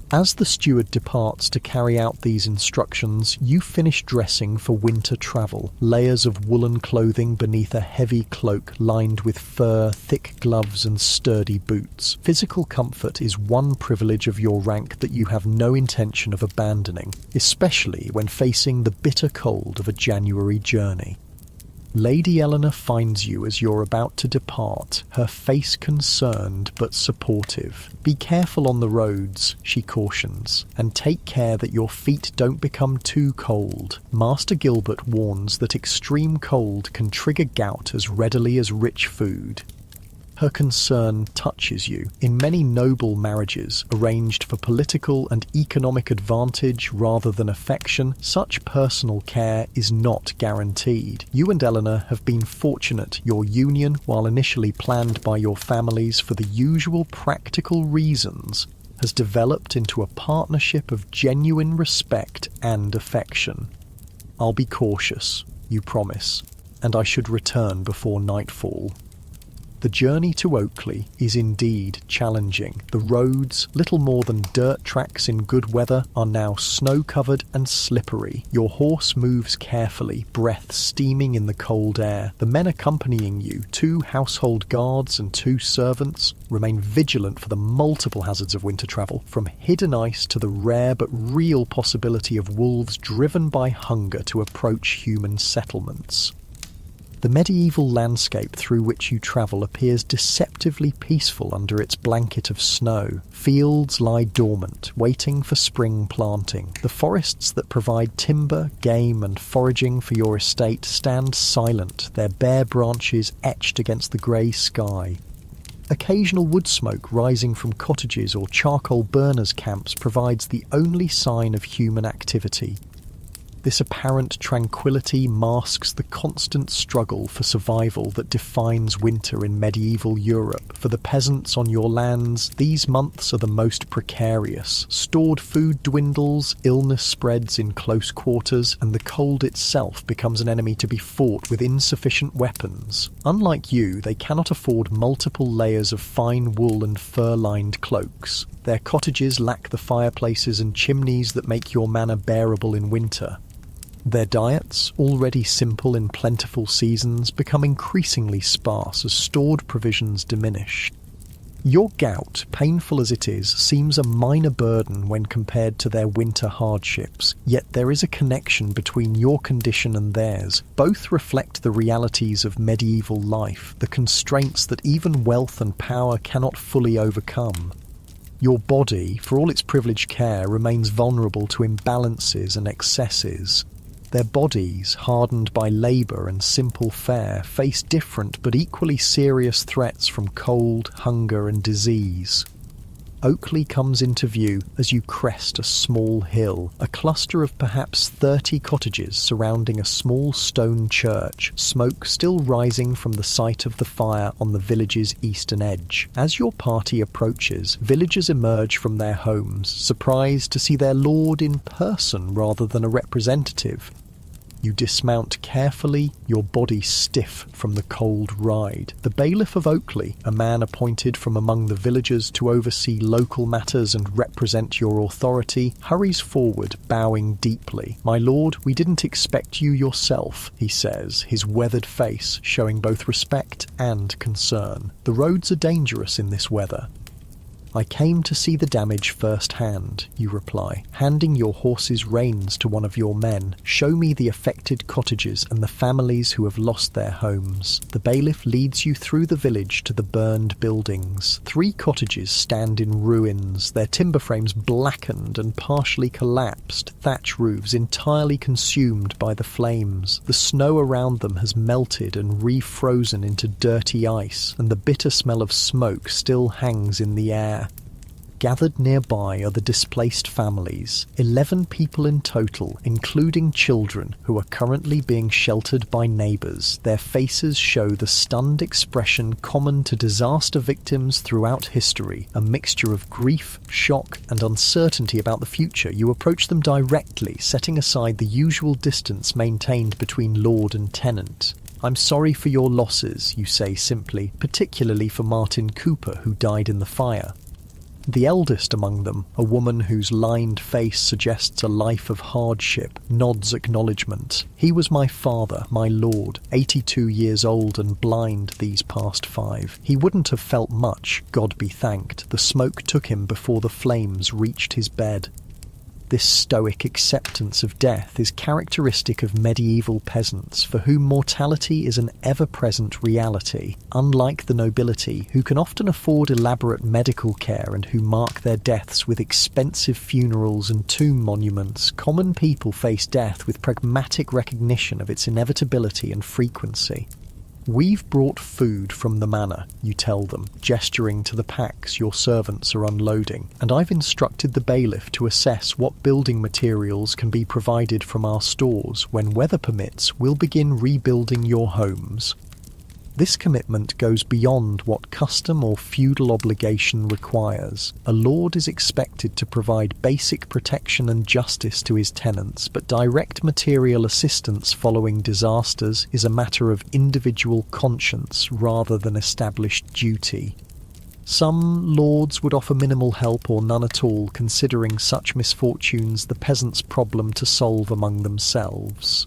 As the steward departs to carry out these instructions, you finish dressing for winter travel. Layers of woolen clothing beneath a heavy cloak lined with fur, thick gloves and sturdy boots. Physical comfort is one privilege of your rank that you have no intention of abandoning, especially when facing the bitter cold of a January journey. Lady Eleanor finds you as you're about to depart, her face concerned but supportive. Be careful on the roads, she cautions, and take care that your feet don't become too cold. Master Gilbert warns that extreme cold can trigger gout as readily as rich food. Her concern touches you. In many noble marriages, arranged for political and economic advantage rather than affection, such personal care is not guaranteed. You and Eleanor have been fortunate. Your union, while initially planned by your families for the usual practical reasons, has developed into a partnership of genuine respect and affection. I'll be cautious, you promise, and I should return before nightfall. The journey to Oakley is indeed challenging. The roads, little more than dirt tracks in good weather, are now snow-covered and slippery. Your horse moves carefully, breath steaming in the cold air. The men accompanying you, 2 household guards and 2 servants, remain vigilant for the multiple hazards of winter travel, from hidden ice to the rare but real possibility of wolves driven by hunger to approach human settlements. The medieval landscape through which you travel appears deceptively peaceful under its blanket of snow. Fields lie dormant, waiting for spring planting. The forests that provide timber, game and foraging for your estate stand silent, their bare branches etched against the grey sky. Occasional wood smoke rising from cottages or charcoal burners' camps provides the only sign of human activity. This apparent tranquility masks the constant struggle for survival that defines winter in medieval Europe. For the peasants on your lands, these months are the most precarious. Stored food dwindles, illness spreads in close quarters, and the cold itself becomes an enemy to be fought with insufficient weapons. Unlike you, they cannot afford multiple layers of fine wool and fur-lined cloaks. Their cottages lack the fireplaces and chimneys that make your manor bearable in winter. Their diets, already simple in plentiful seasons, become increasingly sparse as stored provisions diminish. Your gout, painful as it is, seems a minor burden when compared to their winter hardships, yet there is a connection between your condition and theirs. Both reflect the realities of medieval life, the constraints that even wealth and power cannot fully overcome. Your body, for all its privileged care, remains vulnerable to imbalances and excesses. Their bodies, hardened by labour and simple fare, face different but equally serious threats from cold, hunger and disease. Oakley comes into view as you crest a small hill, a cluster of perhaps 30 cottages surrounding a small stone church, smoke still rising from the site of the fire on the village's eastern edge. As your party approaches, villagers emerge from their homes, surprised to see their lord in person rather than a representative. You dismount carefully, your body stiff from the cold ride. The bailiff of Oakley, a man appointed from among the villagers to oversee local matters and represent your authority, hurries forward, bowing deeply. "My lord, we didn't expect you yourself," he says, his weathered face showing both respect and concern. "The roads are dangerous in this weather." "I came to see the damage firsthand," you reply, handing your horse's reins to one of your men. "Show me the affected cottages and the families who have lost their homes." The bailiff leads you through the village to the burned buildings. 3 cottages stand in ruins, their timber frames blackened and partially collapsed, thatch roofs entirely consumed by the flames. The snow around them has melted and refrozen into dirty ice, and the bitter smell of smoke still hangs in the air. Gathered nearby are the displaced families, 11 people in total, including children who are currently being sheltered by neighbours. Their faces show the stunned expression common to disaster victims throughout history, a mixture of grief, shock, and uncertainty about the future. You approach them directly, setting aside the usual distance maintained between lord and tenant. "I'm sorry for your losses," you say simply, particularly for Martin Cooper, who died in the fire. The eldest among them, a woman whose lined face suggests a life of hardship, nods acknowledgement. "He was my father, my lord, 82 years old and blind these past 5. He wouldn't have felt much, God be thanked. The smoke took him before the flames reached his bed." This stoic acceptance of death is characteristic of medieval peasants, for whom mortality is an ever-present reality. Unlike the nobility, who can often afford elaborate medical care and who mark their deaths with expensive funerals and tomb monuments, common people face death with pragmatic recognition of its inevitability and frequency. "We've brought food from the manor," you tell them, gesturing to the packs your servants are unloading, "and I've instructed the bailiff to assess what building materials can be provided from our stores. When weather permits, we'll begin rebuilding your homes." This commitment goes beyond what custom or feudal obligation requires. A lord is expected to provide basic protection and justice to his tenants, but direct material assistance following disasters is a matter of individual conscience rather than established duty. Some lords would offer minimal help or none at all, considering such misfortunes the peasants' problem to solve among themselves.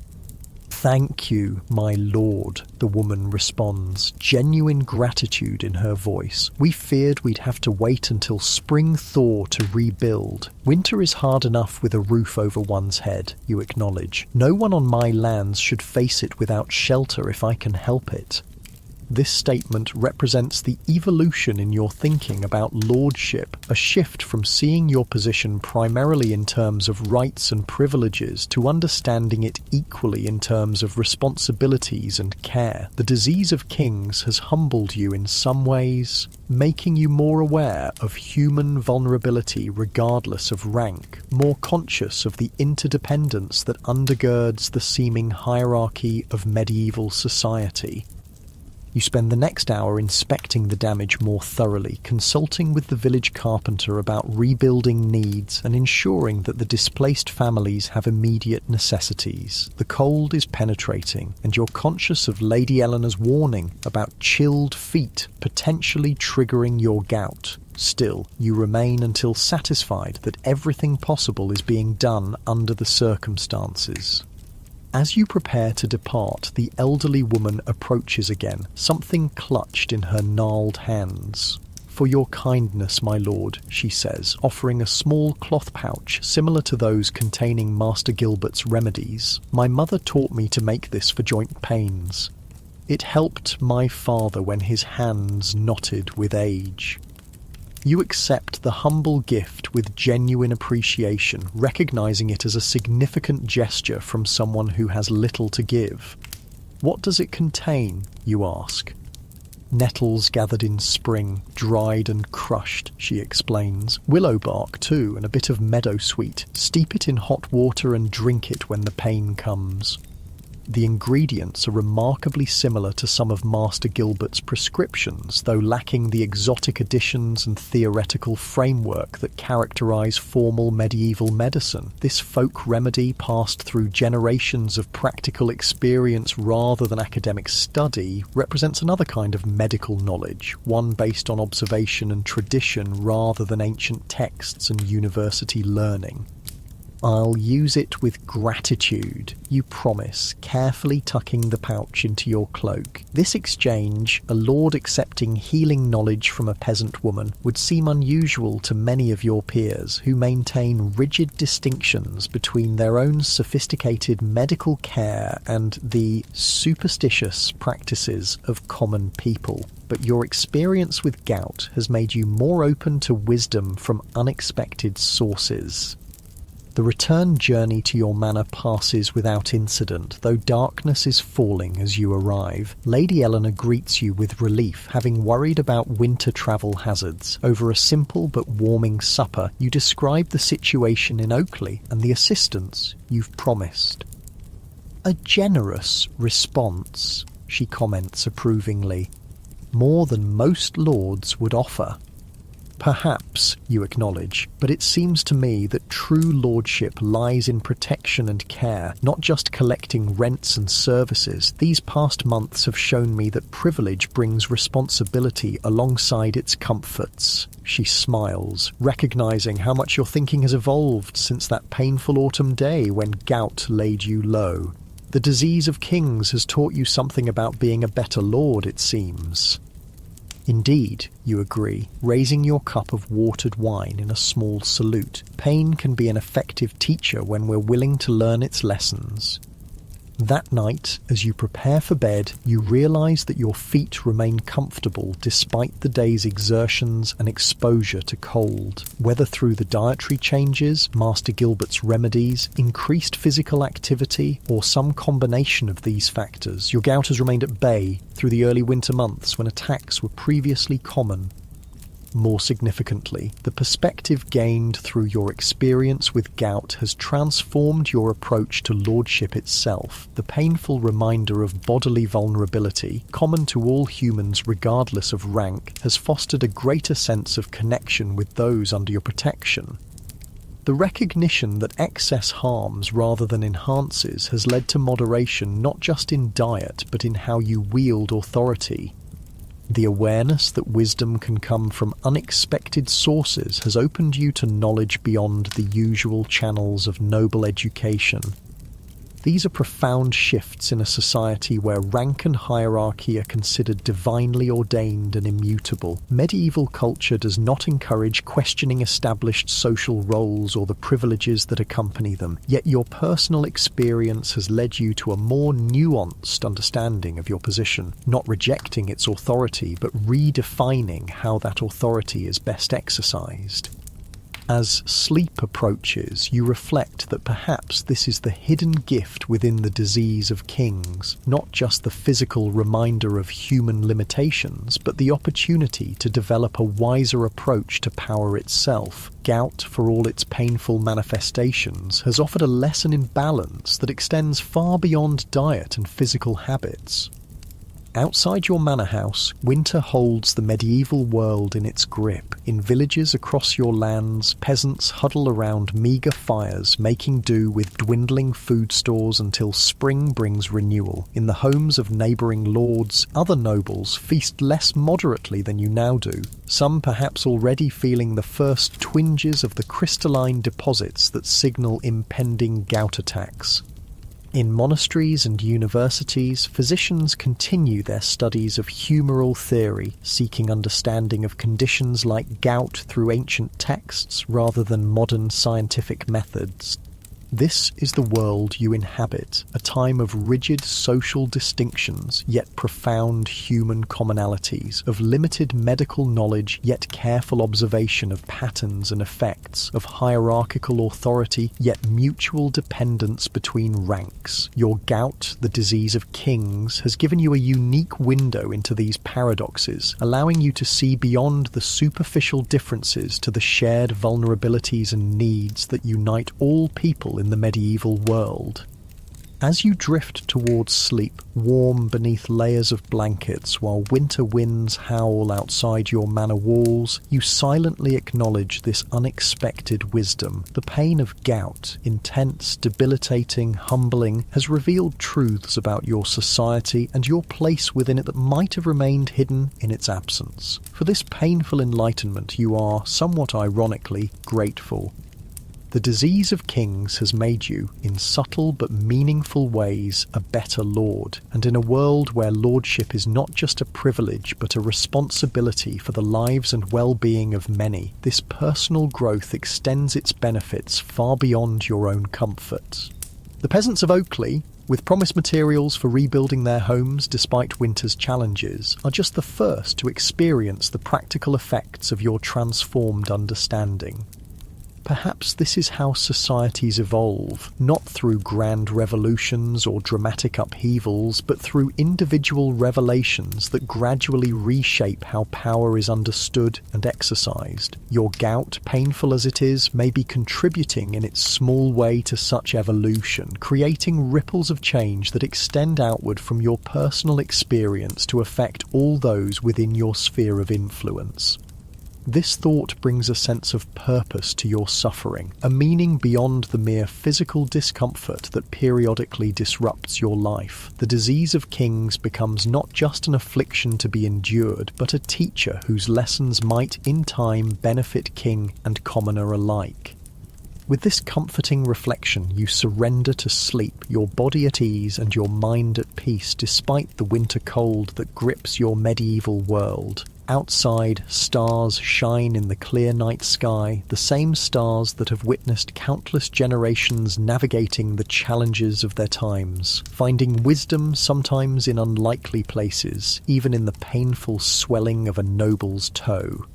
"Thank you, my lord," the woman responds, genuine gratitude in her voice. "We feared we'd have to wait until spring thaw to rebuild. Winter is hard enough with a roof over one's head," you acknowledge. "No one on my lands should face it without shelter if I can help it." This statement represents the evolution in your thinking about lordship, a shift from seeing your position primarily in terms of rights and privileges to understanding it equally in terms of responsibilities and care. The disease of kings has humbled you in some ways, making you more aware of human vulnerability regardless of rank, more conscious of the interdependence that undergirds the seeming hierarchy of medieval society. You spend the next hour inspecting the damage more thoroughly, consulting with the village carpenter about rebuilding needs and ensuring that the displaced families have immediate necessities. The cold is penetrating, and you're conscious of Lady Eleanor's warning about chilled feet potentially triggering your gout. Still, you remain until satisfied that everything possible is being done under the circumstances. As you prepare to depart, the elderly woman approaches again, something clutched in her gnarled hands. "For your kindness, my lord," she says, offering a small cloth pouch similar to those containing Master Gilbert's remedies. "My mother taught me to make this for joint pains. It helped my father when his hands knotted with age." You accept the humble gift with genuine appreciation, recognizing it as a significant gesture from someone who has little to give. "What does it contain?" you ask. Nettles gathered in spring, dried and crushed, she explains. Willow bark too, and a bit of meadowsweet. Steep it in hot water and drink it when the pain comes. The ingredients are remarkably similar to some of Master Gilbert's prescriptions, though lacking the exotic additions and theoretical framework that characterize formal medieval medicine. This folk remedy, passed through generations of practical experience rather than academic study, represents another kind of medical knowledge, one based on observation and tradition rather than ancient texts and university learning. I'll use it with gratitude, you promise, carefully tucking the pouch into your cloak. This exchange, a lord accepting healing knowledge from a peasant woman, would seem unusual to many of your peers who maintain rigid distinctions between their own sophisticated medical care and the superstitious practices of common people. But your experience with gout has made you more open to wisdom from unexpected sources. The return journey to your manor passes without incident, though darkness is falling as you arrive. Lady Eleanor greets you with relief, having worried about winter travel hazards. Over a simple but warming supper, you describe the situation in Oakley and the assistance you've promised. A generous response, she comments approvingly. More than most lords would offer. Perhaps, you acknowledge, but it seems to me that true lordship lies in protection and care, not just collecting rents and services. These past months have shown me that privilege brings responsibility alongside its comforts. She smiles, recognizing how much your thinking has evolved since that painful autumn day when gout laid you low. The disease of kings has taught you something about being a better lord, it seems. Indeed, you agree, raising your cup of watered wine in a small salute. Pain can be an effective teacher when we're willing to learn its lessons. That night, as you prepare for bed, you realize that your feet remain comfortable despite the day's exertions and exposure to cold. Whether through the dietary changes, Master Gilbert's remedies, increased physical activity, or some combination of these factors, your gout has remained at bay through the early winter months when attacks were previously common. More significantly, the perspective gained through your experience with gout has transformed your approach to lordship itself. The painful reminder of bodily vulnerability, common to all humans regardless of rank, has fostered a greater sense of connection with those under your protection. The recognition that excess harms rather than enhances has led to moderation not just in diet but in how you wield authority. The awareness that wisdom can come from unexpected sources has opened you to knowledge beyond the usual channels of noble education. These are profound shifts in a society where rank and hierarchy are considered divinely ordained and immutable. Medieval culture does not encourage questioning established social roles or the privileges that accompany them, yet your personal experience has led you to a more nuanced understanding of your position, not rejecting its authority, but redefining how that authority is best exercised. As sleep approaches, you reflect that perhaps this is the hidden gift within the disease of kings, not just the physical reminder of human limitations, but the opportunity to develop a wiser approach to power itself. Gout, for all its painful manifestations, has offered a lesson in balance that extends far beyond diet and physical habits. Outside your manor house, winter holds the medieval world in its grip. In villages across your lands, peasants huddle around meagre fires, making do with dwindling food stores until spring brings renewal. In the homes of neighbouring lords, other nobles feast less moderately than you now do, some perhaps already feeling the first twinges of the crystalline deposits that signal impending gout attacks. In monasteries and universities, physicians continue their studies of humoral theory, seeking understanding of conditions like gout through ancient texts rather than modern scientific methods. This is the world you inhabit, a time of rigid social distinctions, yet profound human commonalities, of limited medical knowledge, yet careful observation of patterns and effects, of hierarchical authority, yet mutual dependence between ranks. Your gout, the disease of kings, has given you a unique window into these paradoxes, allowing you to see beyond the superficial differences to the shared vulnerabilities and needs that unite all people in the medieval world. As you drift towards sleep, warm beneath layers of blankets while winter winds howl outside your manor walls, you silently acknowledge this unexpected wisdom. The pain of gout, intense, debilitating, humbling, has revealed truths about your society and your place within it that might have remained hidden in its absence. For this painful enlightenment you are, somewhat ironically, grateful. The disease of kings has made you, in subtle but meaningful ways, a better lord, and in a world where lordship is not just a privilege but a responsibility for the lives and well-being of many, this personal growth extends its benefits far beyond your own comfort. The peasants of Oakley, with promised materials for rebuilding their homes despite winter's challenges, are just the first to experience the practical effects of your transformed understanding. Perhaps this is how societies evolve, not through grand revolutions or dramatic upheavals, but through individual revelations that gradually reshape how power is understood and exercised. Your gout, painful as it is, may be contributing in its small way to such evolution, creating ripples of change that extend outward from your personal experience to affect all those within your sphere of influence. This thought brings a sense of purpose to your suffering, a meaning beyond the mere physical discomfort that periodically disrupts your life. The disease of kings becomes not just an affliction to be endured, but a teacher whose lessons might, in time, benefit king and commoner alike. With this comforting reflection, you surrender to sleep, your body at ease and your mind at peace despite the winter cold that grips your medieval world. Outside, stars shine in the clear night sky, the same stars that have witnessed countless generations navigating the challenges of their times, finding wisdom sometimes in unlikely places, even in the painful swelling of a noble's toe.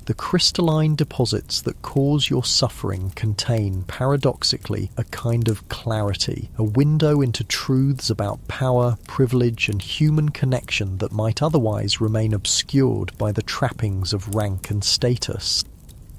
The crystalline deposits that cause your suffering contain, paradoxically, a kind of clarity, a window into truths about power, privilege, and human connection that might otherwise remain obscured by the trappings of rank and status.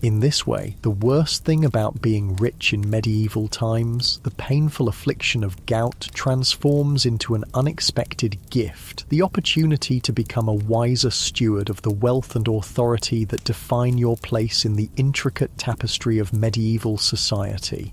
In this way, the worst thing about being rich in medieval times, the painful affliction of gout, transforms into an unexpected gift, the opportunity to become a wiser steward of the wealth and authority that define your place in the intricate tapestry of medieval society.